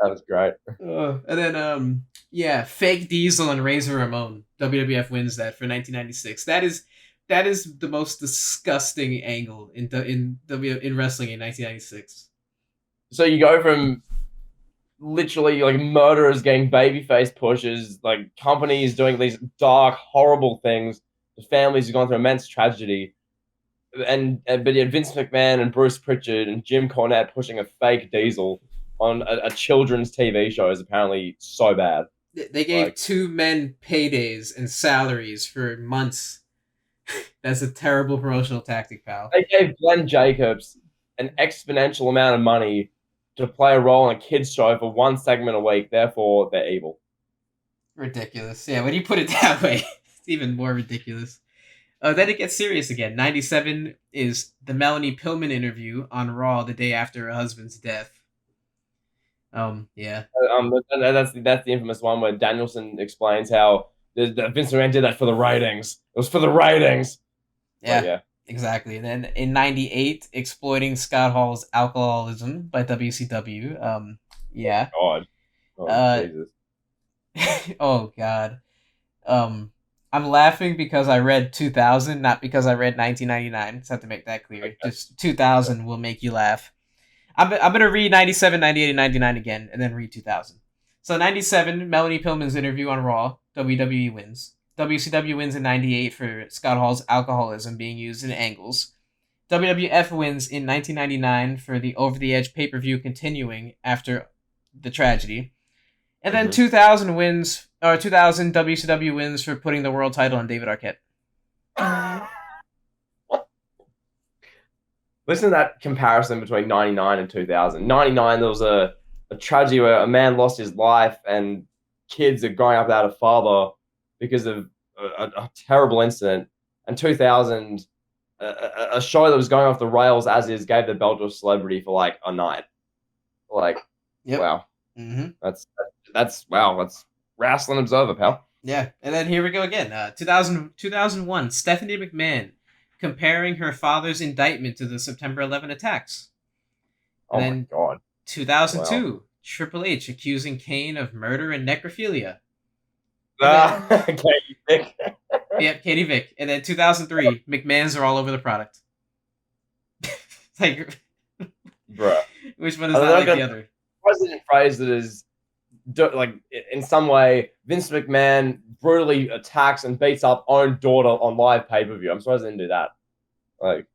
was great. And then fake Diesel and Razor Ramon. WWF wins that for 1996. That is the most disgusting angle in wrestling in 1996. So you go from literally like murderers getting babyface pushes, like companies doing these dark, horrible things. The families have gone through immense tragedy, but you had Vince McMahon and Bruce Pritchard and Jim Cornette pushing a fake Diesel on a children's TV show is apparently so bad. They gave two men paydays and salaries for months. That's a terrible promotional tactic, pal. They gave Glenn Jacobs an exponential amount of money to play a role in a kids show for one segment a week. Therefore, they're evil. Ridiculous. Yeah, when you put it that way, it's even more ridiculous. Then it gets serious again. 97 is the Melanie Pillman interview on Raw the day after her husband's death. Yeah. That's the infamous one where Danielson explains how Vince McMahon did that for the ratings. It was for the ratings. Yeah. Exactly. And then in 98, exploiting Scott Hall's alcoholism by WCW. Yeah. God. Jesus. Oh, God. I'm laughing because I read 2000, not because I read 1999. Just have to make that clear. Okay. Just 2000 will make you laugh. I'm going to read 97, 98, and 99 again, and then read 2000. So 97, Melanie Pillman's interview on Raw. WWE wins. WCW wins in 98 for Scott Hall's alcoholism being used in angles. WWF wins in 1999 for the Over the Edge pay-per-view continuing after the tragedy. And then 2000 WCW wins for putting the world title on David Arquette. Listen to that comparison between 99 and 2000. 99, there was a tragedy where a man lost his life and kids are growing up without a father because of a terrible incident. And 2000, a show that was going off the rails as is gave the belt to a celebrity for like a night. Like, yep. Wow. Mm-hmm. That's wow. That's Wrestling Observer, pal. Yeah. And then here we go again. 2001, Stephanie McMahon comparing her father's indictment to the September 11 attacks. And my God. 2002, wow. Triple H accusing Kane of murder and necrophilia. Katie Vick. Yep, Katie Vick. And then 2003, McMahons are all over the product. Like, bruh. Which one is not like the other? President phrase that is, like, in some way, Vince McMahon brutally attacks and beats up own daughter on live pay-per-view. I'm surprised they didn't do that. Like,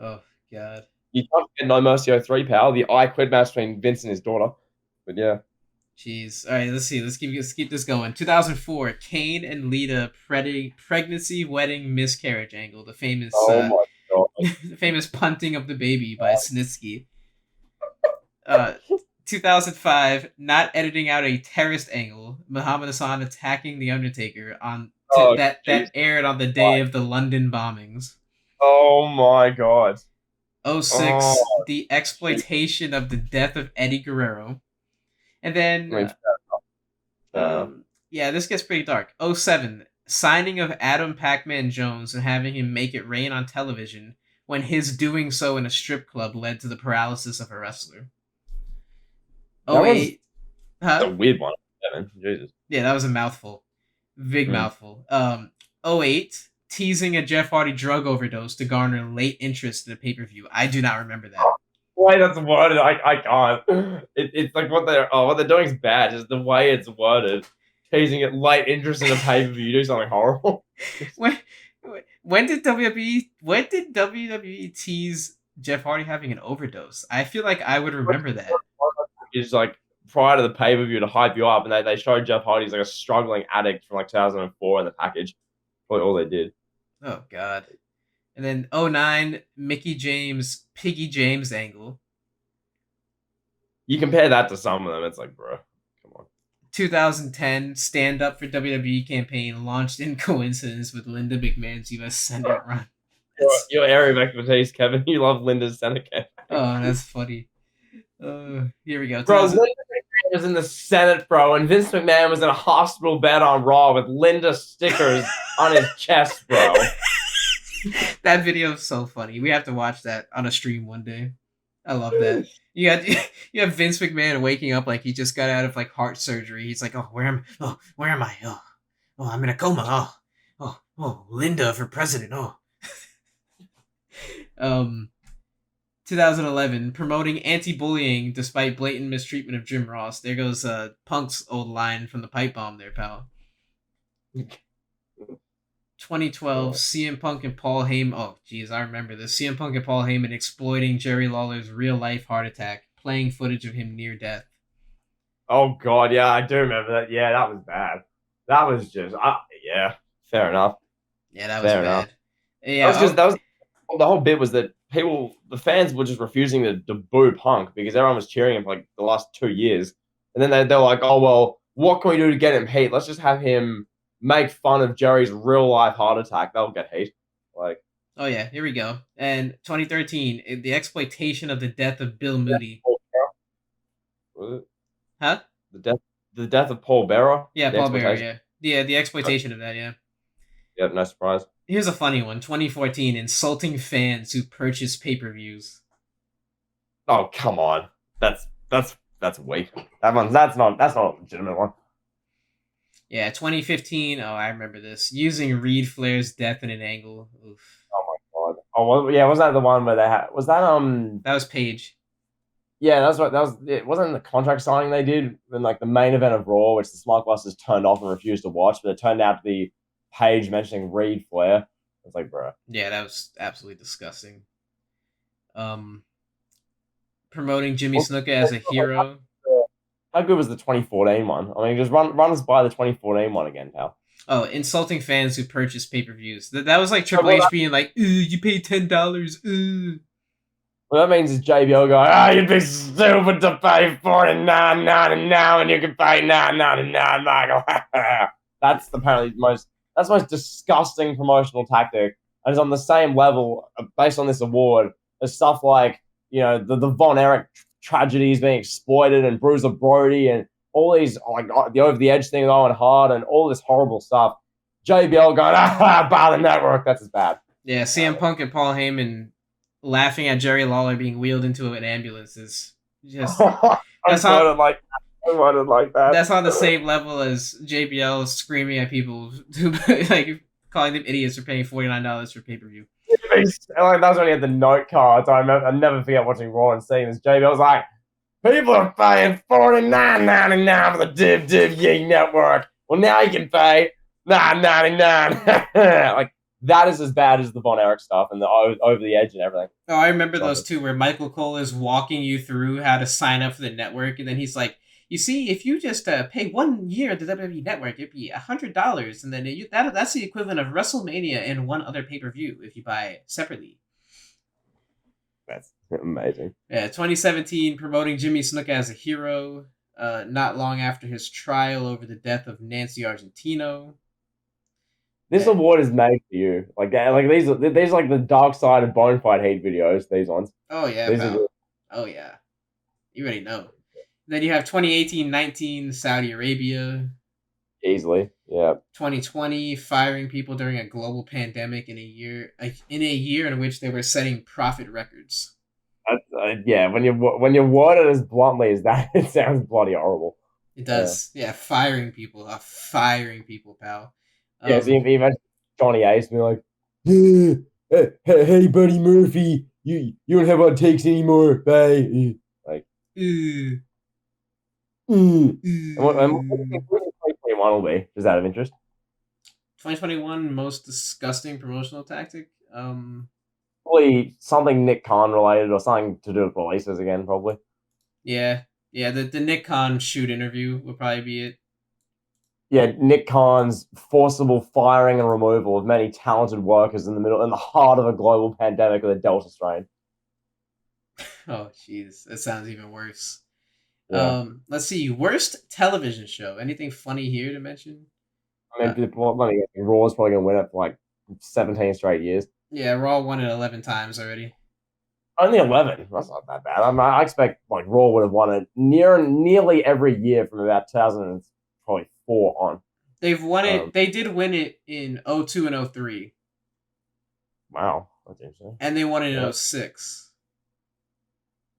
oh, God. You can't get No Mercy 03, pal. The I Quit match between Vince and his daughter. But yeah. Jeez. All right, let's see. Let's keep this going. 2004, Kane and Lita pregnancy, wedding, miscarriage angle. The famous my God. the famous punting of the baby by Snitsky. 2005, not editing out a terrorist angle. Muhammad Hassan attacking The Undertaker that aired on the day of the London bombings. Oh my God. 06, the exploitation of the death of Eddie Guerrero. And then, this gets pretty dark. 07, signing of Adam Pac-Man Jones and having him make it rain on television when his doing so in a strip club led to the paralysis of a wrestler. 08, that's a weird one. man. Jesus. Yeah, that was a mouthful. Big mouthful. '08, teasing a Jeff Hardy drug overdose to garner late interest in the pay-per-view. I do not remember that. The way that's worded, I can't. It's like what they're doing is bad. Just the way it's worded, teasing it late interest in a pay per view, do something horrible. when, when did WWE tease Jeff Hardy having an overdose? I feel like I would remember that. It's like prior to the pay per view to hype you up, and they showed Jeff Hardy as like a struggling addict from like 2004 in the package. Probably all they did. Oh God. And then '09, Mickey James, Piggy James angle. You compare that to some of them, it's like, bro, come on. 2010, Stand Up for WWE campaign launched in coincidence with Linda McMahon's U.S. Senate run. Your area of expertise, Kevin. You love Linda's Senate campaign. Oh, that's funny. Here we go. Bro, Linda McMahon was in the Senate, bro, and Vince McMahon was in a hospital bed on Raw with Linda stickers on his chest, bro. That video is so funny. We have to watch that on a stream one day. I love that. You have Vince McMahon waking up like he just got out of like heart surgery. He's like, where am I? Oh, I'm in a coma. Oh, Linda for president. 2011, promoting anti-bullying despite blatant mistreatment of Jim Ross. There goes Punk's old line from the pipe bomb there, pal. 2012, CM Punk and Paul Heyman. Oh, geez, I remember this. CM Punk and Paul Heyman exploiting Jerry Lawler's real-life heart attack, playing footage of him near death. Oh, God, yeah, I do remember that. Yeah, that was bad. That was just, yeah, fair enough. Yeah, that was bad. Enough. Yeah, that was the whole bit was that the fans were just refusing to boo Punk because everyone was cheering him for like the last 2 years. And then they're like, oh, well, what can we do to get him heat? Let's just have him make fun of Jerry's real life heart attack. That'll get heat. Like, oh yeah, here we go. And 2013, the exploitation of the death of Bill Moody. Was it? Huh? The death of Paul Bearer. Yeah, Paul Bearer. Yeah, the exploitation of that. Yeah. Yeah, no surprise. Here's a funny one. 2014, insulting fans who purchase pay-per-views. Oh come on, that's weak. That's not a legitimate one. Yeah, 2015. Oh, I remember this. Using Reed Flair's death in an angle. Oof. Oh my God. Oh well, yeah, wasn't that the one where they had? Was that That was Paige. Yeah, that's what that was. It wasn't the contract signing they did in like the main event of Raw, which the Smart Busters turned off and refused to watch, but it turned out to be Paige mentioning Reed Flair. It's like, bro. Yeah, that was absolutely disgusting. Promoting Jimmy Snuka as a hero. How good was the 2014 one? I mean, just run us by the 2014 one again, pal. Oh, insulting fans who purchase pay-per-views. That was like Triple H being like, "Ooh, you paid $10. Ooh." What that means is JBL going, you'd be stupid to pay $49.99 and you can pay $9.99, Michael. That's apparently the most disgusting promotional tactic, and is on the same level based on this award as stuff like, you know, the Von Erich tragedies being exploited and Bruiser Brody and all these like the over the edge thing with Owen Hart and all this horrible stuff. JBL going, bar the network. That's as bad. Yeah, CM Punk and Paul Heyman laughing at Jerry Lawler being wheeled into an ambulance is just that's I like that. That's on the same level as JBL screaming at people who like calling them idiots for paying $49 for pay-per-view. Like, that was when he had the note cards. I never forget watching Raw and seeing this. JBL was like, people are paying $49.99 for the Div Yee network. Well, now you can pay $9.99. Like, that is as bad as the Von Erich stuff and the over the edge and everything. Oh, I remember those too, where Michael Cole is walking you through how to sign up for the network, and then he's like, you see, if you just pay 1 year at the WWE Network, it'd be $100, and then that's the equivalent of WrestleMania and one other pay-per-view if you buy it separately. That's amazing. Yeah, 2017, promoting Jimmy Snuka as a hero, not long after his trial over the death of Nancy Argentino. This award is made for you. Like these are like the dark side of Bonafide hate videos. These ones. Oh yeah. Oh yeah. You already know. Then you have 2018-19 Saudi Arabia. Easily, yeah. 2020 firing people during a global pandemic in a year in which they were setting profit records. Yeah, when you word it as bluntly as that, it sounds bloody horrible. It does. Yeah, firing people. Firing people, pal. Yeah, so even Johnny Ace being like, "Yeah, hey, Buddy Murphy, you don't have what it takes anymore, bye." Like, Ooh, and what do you ooh. think 2021 will be? Just out of interest. 2021 most disgusting promotional tactic. Probably something Nick Khan related or something to do with releases again, probably. Yeah, yeah. The Nick Khan shoot interview would probably be it. Yeah, Nick Khan's forcible firing and removal of many talented workers in the heart of a global pandemic with a Delta strain. Oh, jeez, that sounds even worse. Yeah. Let's see. Worst television show. Anything funny here to mention? I mean, Raw's probably going to win it for like 17 straight years. Yeah, Raw won it 11 times already. Only 11. That's not that bad. I expect like Raw would have won it nearly every year from about 2004 on. They've won it. They did win it in 02 and 03. Wow, that's interesting. And they won it in 06.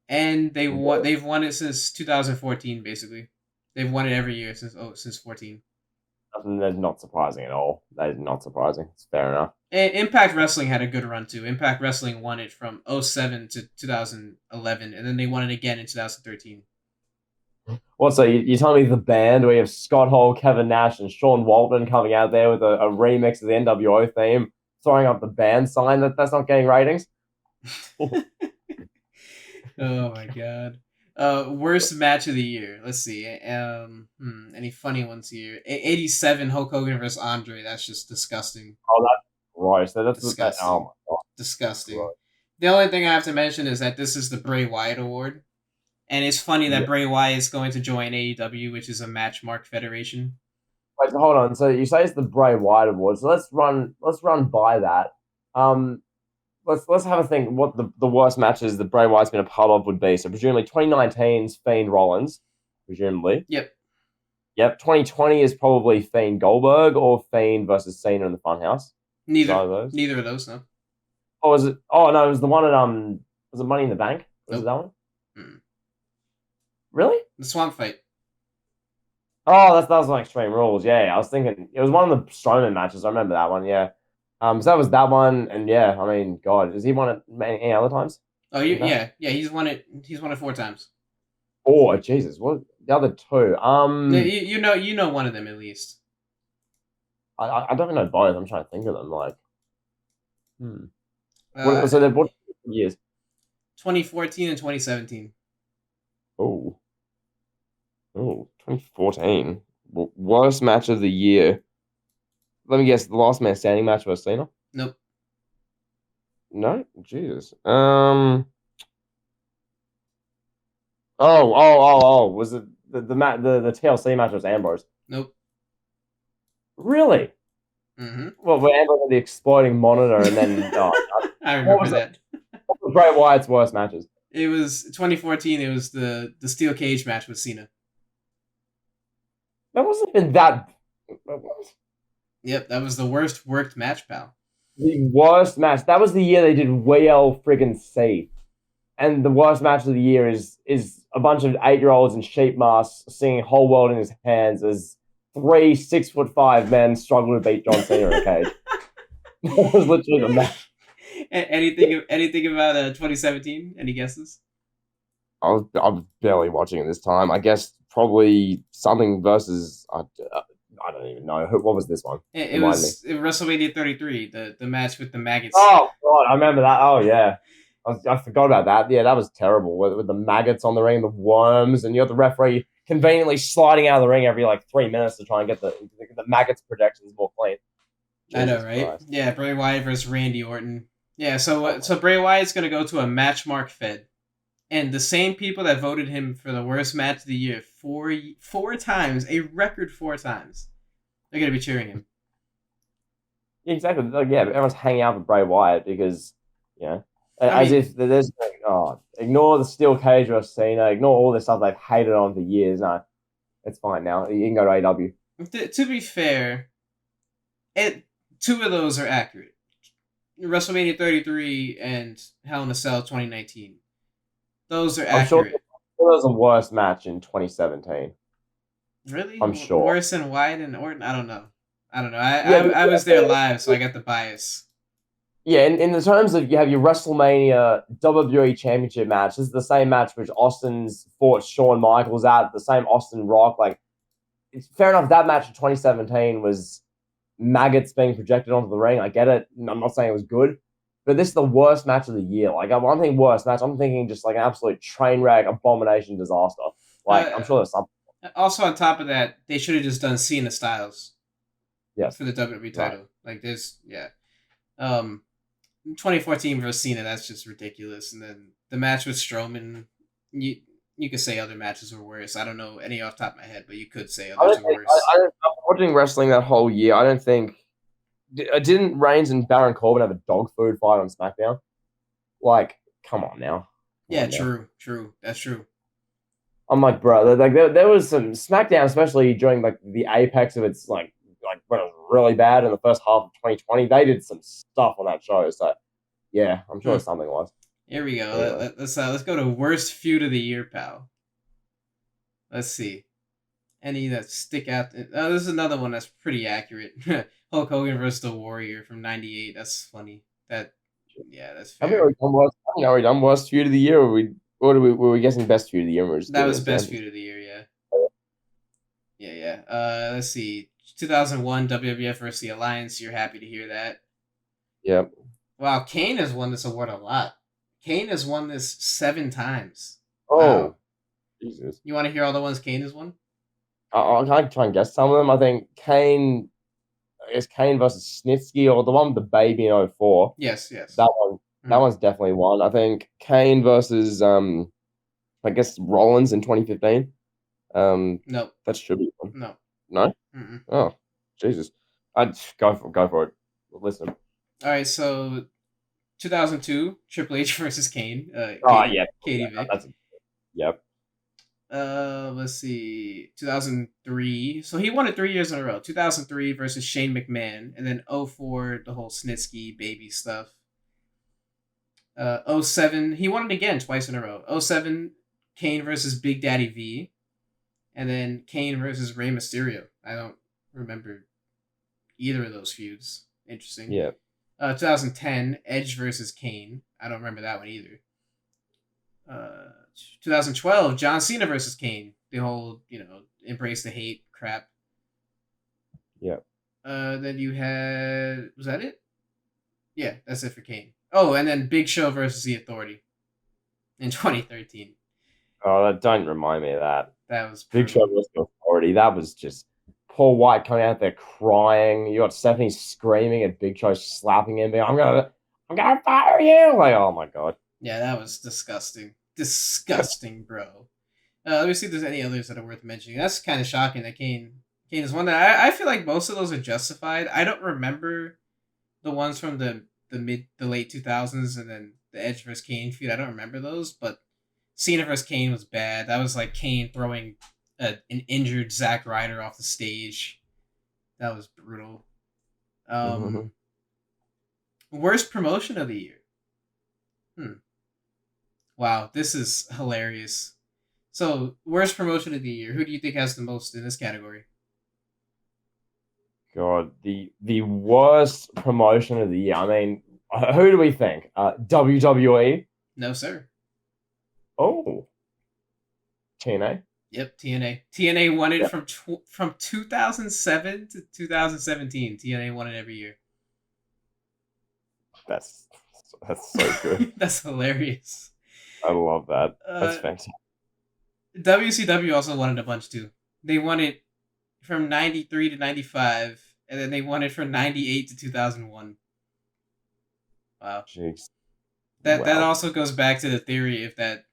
And they've won it since 2014 basically. They've won it every year since 14. That's not surprising at all. That is not surprising. It's fair enough. And Impact Wrestling had a good run too. Impact Wrestling won it from 07 to 2011 and then they won it again in 2013. What, so you tell me the band where you have Scott Hall, Kevin Nash, and Sean Waltman coming out there with a remix of the NWO theme, throwing up the band sign, that's not getting ratings? Oh my god. Worst match of the year. Let's see. Any funny ones here? 87 Hulk Hogan versus Andre. That's just disgusting. Oh, that's gross. That's disgusting. Oh my god. Disgusting. Gross. The only thing I have to mention is that this is the Bray Wyatt Award. And it's funny that Bray Wyatt is going to join AEW, which is a match mark federation. Wait, hold on. So you say it's the Bray Wyatt Award. So let's run by that. Let's have a think what the worst matches that Bray Wyatt's been a part of would be. So presumably 2019's Fiend Rollins, presumably. Yep. 2020 is probably Fiend Goldberg or Fiend versus Cena in the Funhouse. Neither of those, no. Oh, was it? Oh no, it was the one at was it Money in the Bank? Was it that one? Really? The Swamp Fight. Oh, that was on Extreme Rules. Yeah, I was thinking it was one of the Strowman matches. I remember that one. Yeah. So that was that one, and yeah, I mean, God, has he won it any other times? Oh, yeah. He's won it. He's won it 4 times. Oh, Jesus! What the other 2? You know one of them at least. I don't know both. I'm trying to think of them. Like, So they're what years? 2014 and 2017. Oh, 2014. Worst match of the year. Let me guess. The Last Man Standing match was Cena. Nope. No, Jesus. Was it the TLC match was Ambrose? Nope. Really? Mm-hmm. Well, where Ambrose had the exploding monitor, and then I remember that. What was Bray Wyatt's worst matches? It was 2014. It was the steel cage match with Cena. That wasn't even that. Yep, that was the worst worked match, pal. The worst match. That was the year they did WL friggin' C. And the worst match of the year is a bunch of 8-year-olds in sheep masks singing "Whole World in His Hands" as 3 6'5" men struggle to beat John Cena in a cage. That was literally the match. Anything about 2017? Any guesses? I was barely watching it this time. I guess probably something versus. I don't even know. What was this one? It was WrestleMania 33, the match with the maggots. Oh, God, I remember that. Oh, yeah. I forgot about that. Yeah, that was terrible. With the maggots on the ring, the worms, and you got the referee conveniently sliding out of the ring every 3 minutes to try and get the maggots projections more clean. I know, right? Christ. Yeah, Bray Wyatt versus Randy Orton. Yeah, so Bray Wyatt's going to go to a match mark fed. And the same people that voted him for the worst match of the year four times, a record 4 times, they're going to be cheering him. Yeah, exactly. Yeah, everyone's hanging out with Bray Wyatt because, if there's ignore the steel cage or Cena, ignore all this stuff they've hated on for years. No, it's fine now. You can go to AW. To be fair, 2 of those are accurate. WrestleMania 33 and Hell in a Cell 2019. Those are accurate. I'm sure it was the worst match in 2017. Really? I'm sure. Worse than Wyatt and Orton? I don't know. Yeah, I was there live, so I got the bias. yeah. In the terms of you have your WrestleMania WWE Championship match, this is the same match which Austin's fought Shawn Michaels at, the same Austin Rock. Like, it's fair enough. That match in 2017 was maggots being projected onto the ring. I get it. I'm not saying it was good, but this is the worst match of the year. Like, I'm thinking worst match. I'm thinking just like an absolute train wreck, abomination, disaster. Like, I'm sure there's something. Also, on top of that, they should have just done Cena Styles. Yes. For the WWE title. Right. Like, there's, yeah. 2014 versus Cena, that's just ridiculous. And then the match with Strowman, you could say other matches were worse. I don't know any off the top of my head, but you could say others were worse. I'm watching wrestling that whole year. I don't think didn't Reigns and Baron Corbin have a dog food fight on SmackDown? Like, come on now. True. That's true. I'm like, bro, like there was some SmackDown, especially during like the apex of its like when it was really bad in the first half of 2020. They did some stuff on that show. So yeah, I'm sure something was. Here we go. Anyway. Let's go to worst feud of the year, pal. Let's see. Any that stick out? This is another one that's pretty accurate. Hulk Hogan versus the Warrior from '98. That's funny. That's fair. Have we already done worst feud of the year? Or were we guessing best feud of the year? That was best feud of the year. Yeah. Let's see. 2001 WWF versus the Alliance. You're happy to hear that. Yep. Wow, Kane has won this award a lot. Kane has won this 7 times. Oh, wow. Jesus. You want to hear all the ones Kane has won? I'll try and guess some of them. I think Kane versus Snitsky, or the one with the baby in 04. Yes. That one. That one's definitely one. I think Kane versus I guess Rollins in 2015. No. That should be one. No. No? Mm-mm. Oh, Jesus. I'd go for it. Listen. All right, so 2002, Triple H versus Kane. Katie Vick. Yep. Let's see. 2003. So he won it 3 years in a row. 2003 versus Shane McMahon, and then 04 the whole Snitsky baby stuff. 07 he won it again twice in a row. 07 Kane versus Big Daddy V, and then Kane versus Rey Mysterio. I don't remember either of those feuds. Interesting. Yeah. 2010 Edge versus Kane. I don't remember that one either. 2012 John Cena versus Kane. The whole, embrace the hate crap. Yeah. Then you had, was that it? Yeah, that's it for Kane. Oh, and then Big Show versus The Authority in 2013. Oh, don't remind me of that. That was Big Show versus The Authority. That was just Paul White coming out there crying. You got Stephanie screaming at Big Show, slapping him. I'm gonna fire you. Like, oh my god. Yeah, that was disgusting. Disgusting, bro. Let me see if there's any others that are worth mentioning. That's kind of shocking that Kane is one that I feel like most of those are justified. I don't remember the ones from the late 2000s and then the Edge versus Kane feud. I don't remember those, but Cena versus Kane was bad. That was like Kane throwing an injured Zack Ryder off the stage. That was brutal. Worst promotion of the year. Wow, this is hilarious. So, worst promotion of the year. Who do you think has the most in this category? God, the worst promotion of the year. I mean, who do we think? WWE? No, sir. Oh. TNA? Yep, TNA. TNA won it from 2007 to 2017. TNA won it every year. That's so good. That's hilarious. I love that. That's fantastic. WCW also won it a bunch too. They won it from 93 to 95, and then they won it from 98 to 2001. Wow. Jeez. That also goes back to the theory of that,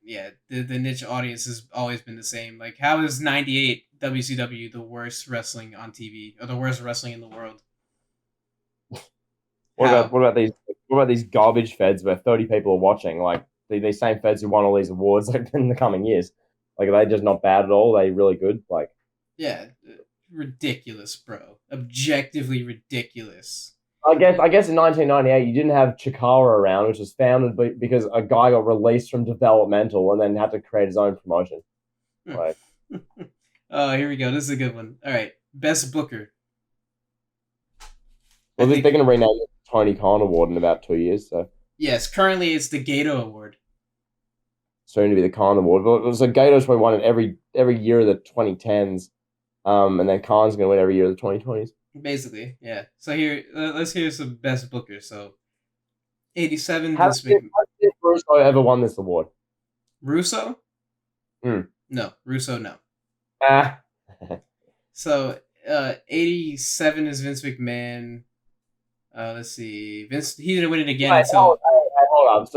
the niche audience has always been the same. Like, how is 98 WCW the worst wrestling on TV, or the worst wrestling in the world? What about these garbage feds where 30 people are watching? Like, these same feds who won all these awards like in the coming years. Like, are they just not bad at all? Are they really good? Like, yeah, ridiculous, bro. Objectively ridiculous. I guess in 1998 you didn't have Chikara around, which was founded because a guy got released from developmental and then had to create his own promotion. Like, Oh, here we go. This is a good one. All right, best booker. Well, they're going to rename it Tony Khan Award in about 2 years, so Yes, currently it's the Gato Award. soon to be the Khan Award. But so Gato's probably won it every year of the 2010s, and then Khan's going to win every year of the 2020s. Basically, yeah. So here, let's hear some best booker. So, 87. Has Russo ever won this award? Russo? Hmm. No, Russo. No. Ah. So, 87 is Vince McMahon. Let's see. Vince, he didn't win it again until. Hold up.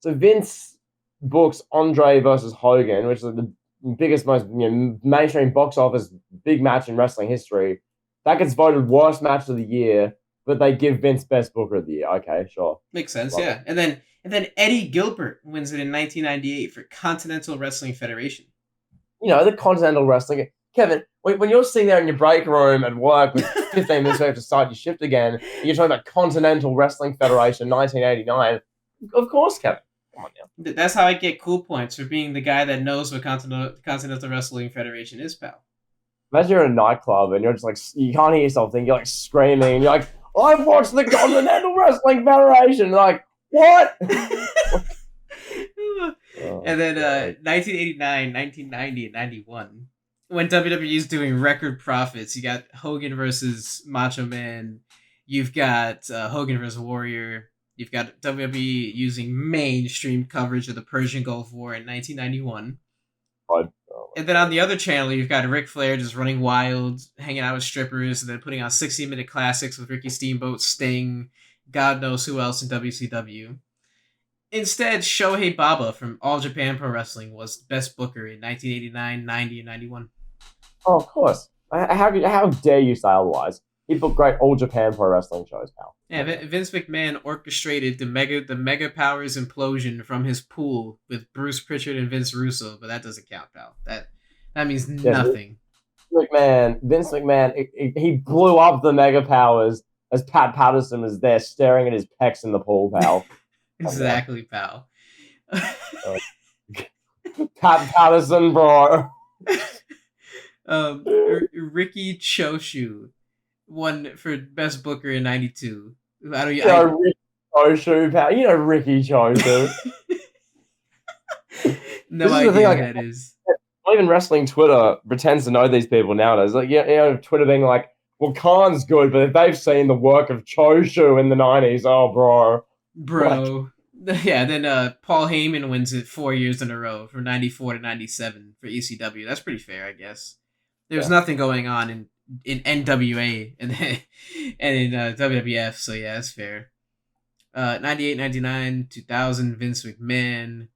So Vince books Andre versus Hogan, which is the biggest, most mainstream box office big match in wrestling history. That gets voted worst match of the year, but they give Vince best booker of the year. Okay, sure. Makes sense, yeah. And then Eddie Gilbert wins it in 1998 for Continental Wrestling Federation. The Continental Wrestling. Kevin, when you're sitting there in your break room at work with 15 minutes left to start your shift again, and you're talking about Continental Wrestling Federation 1989, of course, Kevin. Come on now. That's how I get cool points for being the guy that knows what Continental Wrestling Federation is, pal. Imagine you're in a nightclub and you're just like, you can't hear yourself think, you're like screaming, and you're like, I've watched the Continental Wrestling Federation. Like, what? And then 1989, 1990, and 91. When WWE's doing record profits, you got Hogan versus Macho Man. You've got Hogan versus Warrior. You've got WWE using mainstream coverage of the Persian Gulf War in 1991. And then on the other channel, you've got Ric Flair just running wild, hanging out with strippers, and then putting on 60-minute classics with Ricky Steamboat, Sting, God knows who else in WCW. Instead, Shohei Baba from All Japan Pro Wrestling was best booker in 1989, 90, and 91. Oh, of course. How dare you say otherwise? He booked great All Japan Pro Wrestling shows, pal. Yeah, Vince McMahon orchestrated the Mega Powers implosion from his pool with Bruce Pritchard and Vince Russo, but that doesn't count, pal. That means nothing. Vince McMahon, he blew up the Mega Powers as Pat Patterson was there staring at his pecs in the pool, pal. Exactly, pal. Pat Patterson, bro. Ricky Choshu won for best booker in 92. Ricky Choshu, pal. Ricky Choshu. No idea who that is. Not even wrestling Twitter pretends to know these people nowadays. Like, Twitter being like, well, Khan's good, but if they've seen the work of Choshu in the 90s, oh, bro. Yeah, then Paul Heyman wins it 4 years in a row from 94 to 97 for ECW. That's pretty fair, I guess. There's nothing going on in NWA and in WWF, so yeah, that's fair. 98, 99, 2000, Vince McMahon.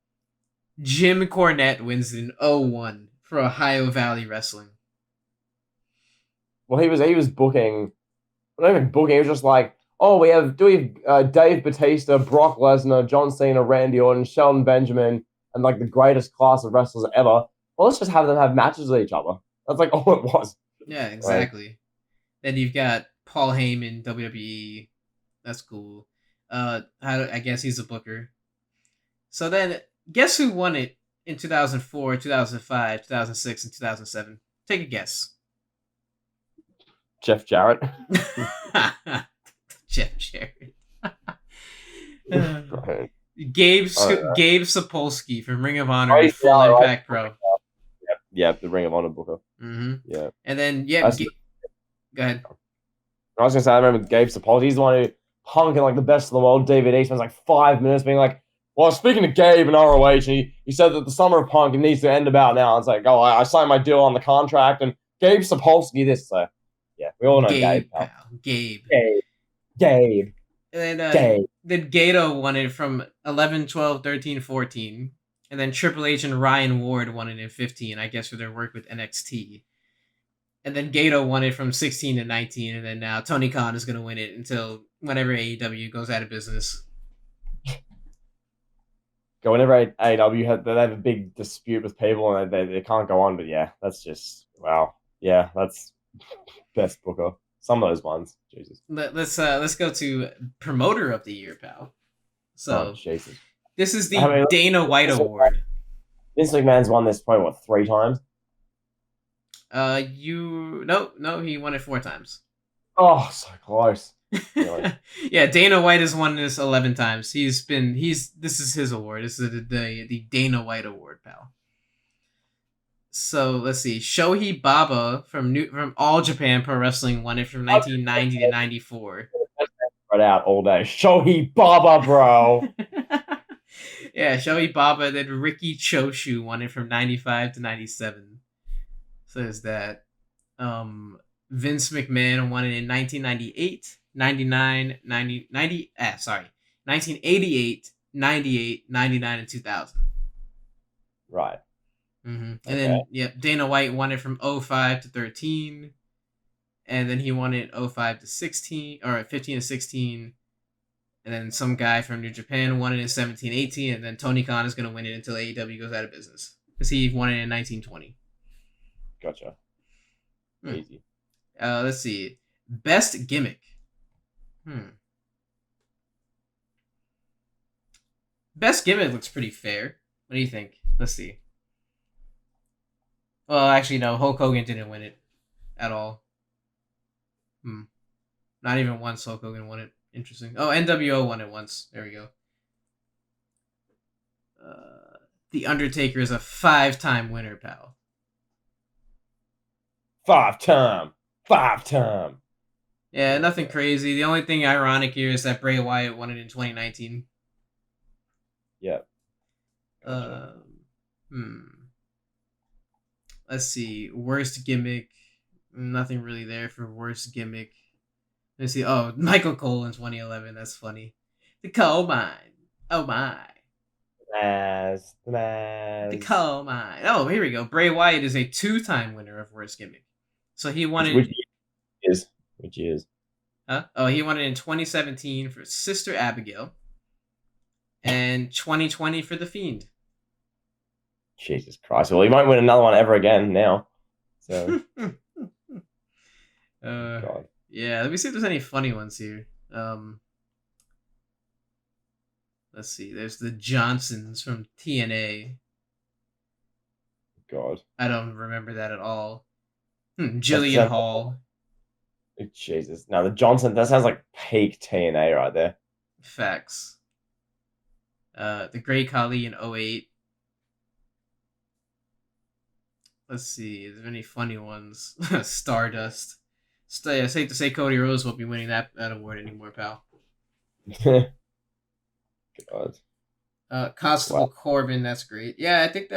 Jim Cornette wins it in 01 for Ohio Valley Wrestling. Well, he was booking, not even booking, he was just like, oh, we have Dave Bautista, Brock Lesnar, John Cena, Randy Orton, Shelton Benjamin, and like the greatest class of wrestlers ever. Well, let's just have them have matches with each other. That's like all it was. Yeah, exactly. Right. Then you've got Paul Heyman, WWE. That's cool. I guess he's a booker. So then, guess who won it in 2004, 2005, 2006, and 2007? Take a guess. Jeff Jarrett. Jeff Jarrett. Gabe Sapolsky from Ring of Honor and Full Impact Pro. Yep, the Ring of Honor booker. Mm-hmm. Yeah. And then, go ahead. I was going to say, I remember Gabe Sapolsky. He's the one who Punk in like the Best of the World DVD spends like 5 minutes being like, well, speaking to Gabe in ROH, and he said that the summer of Punk needs to end about now. And it's like, oh, I signed my deal on the contract, and Gabe Sapolsky this. So, yeah, we all know Gabe. Gabe. And then Gato won it from 11, 12, 13, 14. And then Triple H and Ryan Ward won it in 15, I guess, for their work with NXT. And then Gato won it from 16 to 19. And then now Tony Khan is going to win it until whenever AEW goes out of business. Whenever AEW they have a big dispute with people and they can't go on. But yeah, that's just, wow. Yeah, that's best booker. Some of those ones. Jesus. Let's go to Promoter of the Year, pal. So, Jesus. This is the Dana White Award. Vince McMahon's won this probably, 3 times? No, he won it 4 times. Oh, so close. Really? Yeah, Dana White has won this 11 times. This is his award. This is the Dana White Award, pal. So let's see. Shohei Baba from All Japan Pro Wrestling won it from 1990 to 94. Right out all day. Shohei Baba, bro. Yeah, Shohei Baba. Then Ricky Choshu won it from 95 to 97. So there's that. Vince McMahon won it in 1998, 99, 1988, 98, 99, and 2000. Right. Mm-hmm. And then, Dana White won it from 05 to 13. And then he won it 05 to 16, or 15 to 16. And then some guy from New Japan won it in 17, 18. And then Tony Khan is going to win it until AEW goes out of business. Because he won it in 1920. Gotcha. Easy. Let's see. Best gimmick. Best gimmick looks pretty fair. What do you think? Let's see. Well, actually, no. Hulk Hogan didn't win it at all. Not even once Hulk Hogan won it. Interesting. Oh, NWO won it once. There we go. The Undertaker is a 5-time winner, pal. 5-time. Yeah, nothing crazy. The only thing ironic here is that Bray Wyatt won it in 2019. Yeah. Gotcha. Let's see. Worst gimmick. Nothing really there for worst gimmick. Let's see. Oh, Michael Cole in 2011. That's funny. The coal mine. Oh my. The coal mine. Oh, here we go. Bray Wyatt is a 2-time winner of worst gimmick. So he won it. Which is? Huh? Oh, he won it in 2017 for Sister Abigail. And 2020 for The Fiend. Jesus Christ. Well, he won't win another one ever again now. So. God. Yeah, let me see if there's any funny ones here. Let's see. There's the Johnsons from TNA. God. I don't remember that at all. Jillian Hall. Jesus. Now, the Johnson, that sounds like peak TNA right there. Facts. The Great Khali in 08. Let's see. Is there any funny ones? Stardust. Safe to say Cody Rhodes won't be winning that award anymore, pal. God. Constable Corbin, that's great. Yeah, I think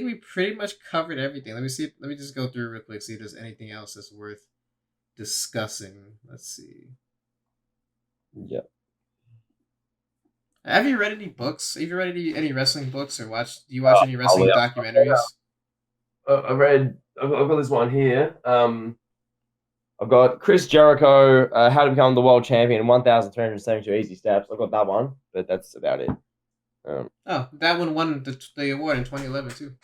we pretty much covered everything. Let me just go through real quick, see if there's anything else that's worth discussing. Let's see. Yep. Have you read any books? Have you read any wrestling books or do you watch any wrestling documentaries? I've got this one here. I've got Chris Jericho, How to Become the World Champion in 1,372 Easy Steps. I've got that one, but that's about it. That one won the award in 2011 too.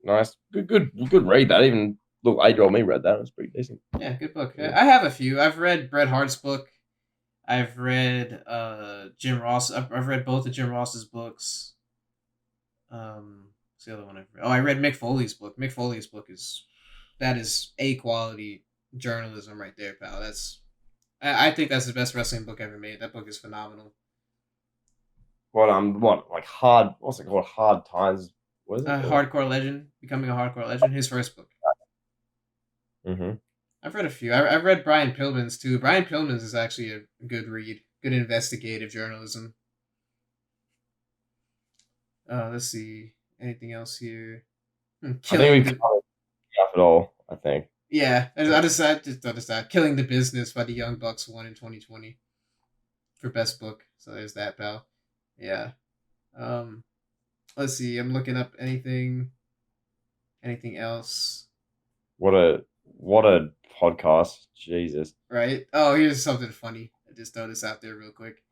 Nice. Good read that. Even little 8-year-old me read that. It was pretty decent. Yeah, good book. Yeah. I have a few. I've read Bret Hart's book. I've read Jim Ross. I've read both of Jim Ross's books. What's the other one I've read? Oh, I read Mick Foley's book. Mick Foley's book is A quality journalism right there, pal. I think that's the best wrestling book ever made. That book is phenomenal. What's it called? Hard Times. What is it? Hardcore Legend, Becoming a Hardcore Legend. His first book. Mm-hmm. I've read a few. I've read Brian Pillman's too. Brian Pillman's is actually a good read. Good investigative journalism. Let's see. Anything else here? I think we've covered it all, I think. Yeah, I decided Killing the Business by the Young Bucks won in 2020 for best book. So there's that, pal. Yeah. Let's see. I'm looking up anything else. What a podcast. Jesus. Right? Oh, here's something funny. I just throw this out there real quick.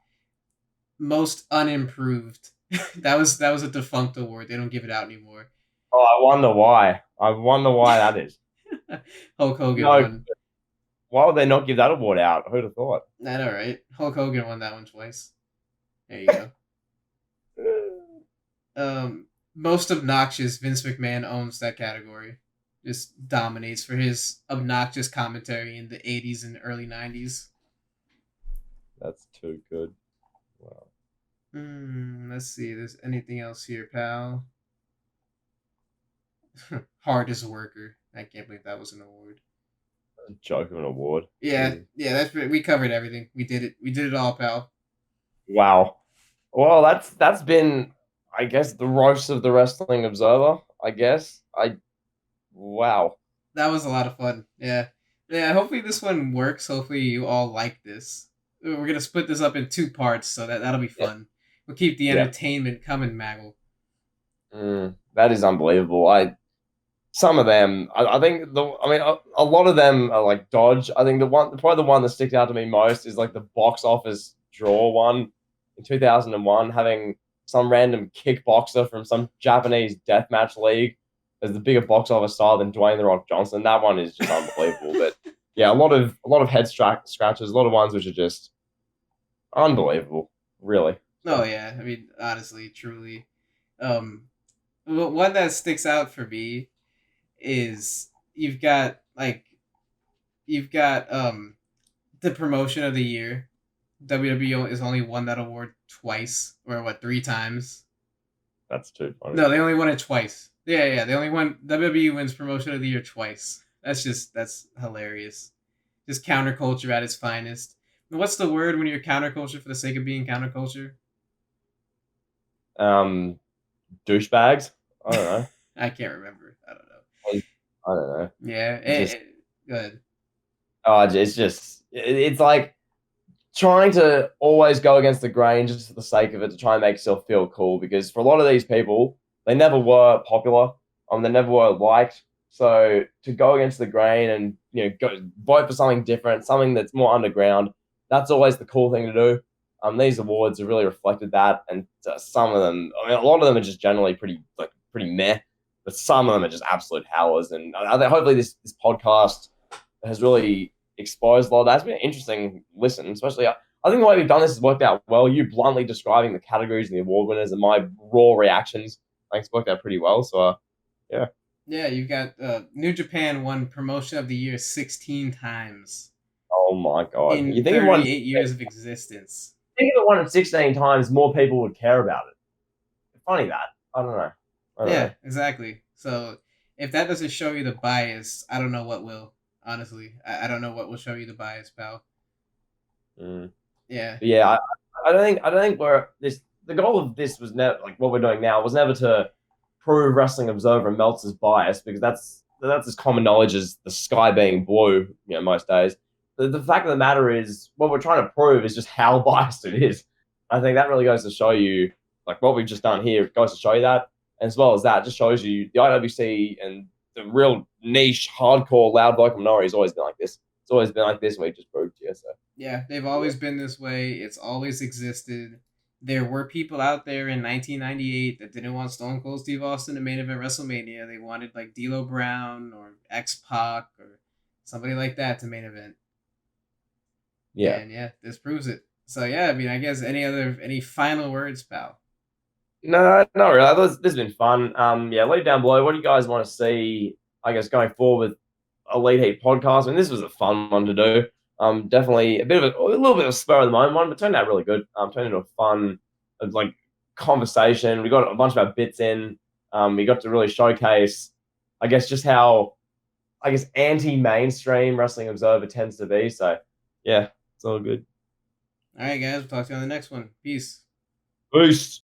Most unimproved. that was a defunct award. They don't give it out anymore. Oh, I wonder why. That is. Hulk Hogan won. Why would they not give that award out? Who'd have thought? I know, right? Hulk Hogan won that one twice. There you go. Most obnoxious, Vince McMahon owns that category. just dominates for his obnoxious commentary in the 80s and early 90s. That's too good. Wow. Let's see. There's anything else here, pal? Hardest worker. I can't believe that was an award. A joke of an award. Yeah, Jesus. yeah. We covered everything. We did it. We did it all, pal. Wow. Well, that's been, I guess, the roast of the Wrestling Observer. I guess. Wow. That was a lot of fun. Yeah, yeah. Hopefully this one works. Hopefully you all like this. We're gonna split this up in 2 parts, so that'll be Yeah. fun. We'll keep the Yeah. entertainment coming, Maggle. That is unbelievable. Some of them, I think a lot of them are like dodge. I think probably the one that sticks out to me most is like the box office draw one in 2001, having some random kickboxer from some Japanese deathmatch league as the bigger box office star than Dwayne the Rock Johnson. That one is just unbelievable. But yeah, a lot of head scratches, a lot of ones which are just unbelievable, really. Oh yeah, I mean honestly, truly. Um, one that sticks out for me is you've got the promotion of the year. WWE has only won that award twice, or what, 3 times? That's too funny. No, they only won it twice. Yeah, yeah, they only won. WWE wins promotion of the year twice. That's hilarious. Just counterculture at its finest. What's the word when you're counterculture for the sake of being counterculture? Douchebags. I don't know. I can't remember. I don't know. I don't know. Yeah, good. Oh, it's like trying to always go against the grain just for the sake of it to try and make yourself feel cool. Because for a lot of these people, they never were popular. They never were liked. So to go against the grain and go vote for something different, something that's more underground, that's always the cool thing to do. These awards have really reflected that, and some of them, I mean, a lot of them are just generally pretty meh, but some of them are just absolute howlers. And hopefully this podcast has really exposed a lot of that. It's been an interesting listen, especially. I think the way we've done this has worked out well. You bluntly describing the categories and the award winners, and my raw reactions, I think it's worked out pretty well. So, yeah. Yeah, you've got New Japan won promotion of the year 16 times. Oh my god! In You think 38 years of existence. Think if it won it 16 times, more people would care about it. Funny that. I don't know. Yeah, exactly. So if that doesn't show you the bias, I don't know what will. Honestly, I don't know what will show you the bias, pal. Yeah. But yeah, I don't think the goal of this was never, like what we're doing now, was never to prove Wrestling Observer and Meltzer's bias, because that's as common knowledge as the sky being blue, most days. The fact of the matter is, what we're trying to prove is just how biased it is. I think that really goes to show you, like what we've just done here, goes to show you that. And as well as that, just shows you the IWC and the real niche, hardcore, loud vocal minority has always been like this. It's always been like this, we just proved to you. So. Yeah, they've always been this way. It's always existed. There were people out there in 1998 that didn't want Stone Cold Steve Austin to main event WrestleMania. They wanted like D'Lo Brown or X-Pac or somebody like that to main event. Yeah. And yeah, this proves it. So yeah, I mean, I guess any final words, pal? No, not really. This has been fun. Yeah, leave down below. What do you guys want to see, I guess, going forward with Elite Heat podcast? I mean, this was a fun one to do. Definitely a little bit of a spur of the moment one, but turned out really good. Turned into a fun, like, conversation. We got a bunch of our bits in. We got to really showcase, I guess, just how, I guess, anti-mainstream Wrestling Observer tends to be. So, yeah, it's all good. All right, guys. We'll talk to you on the next one. Peace. Peace.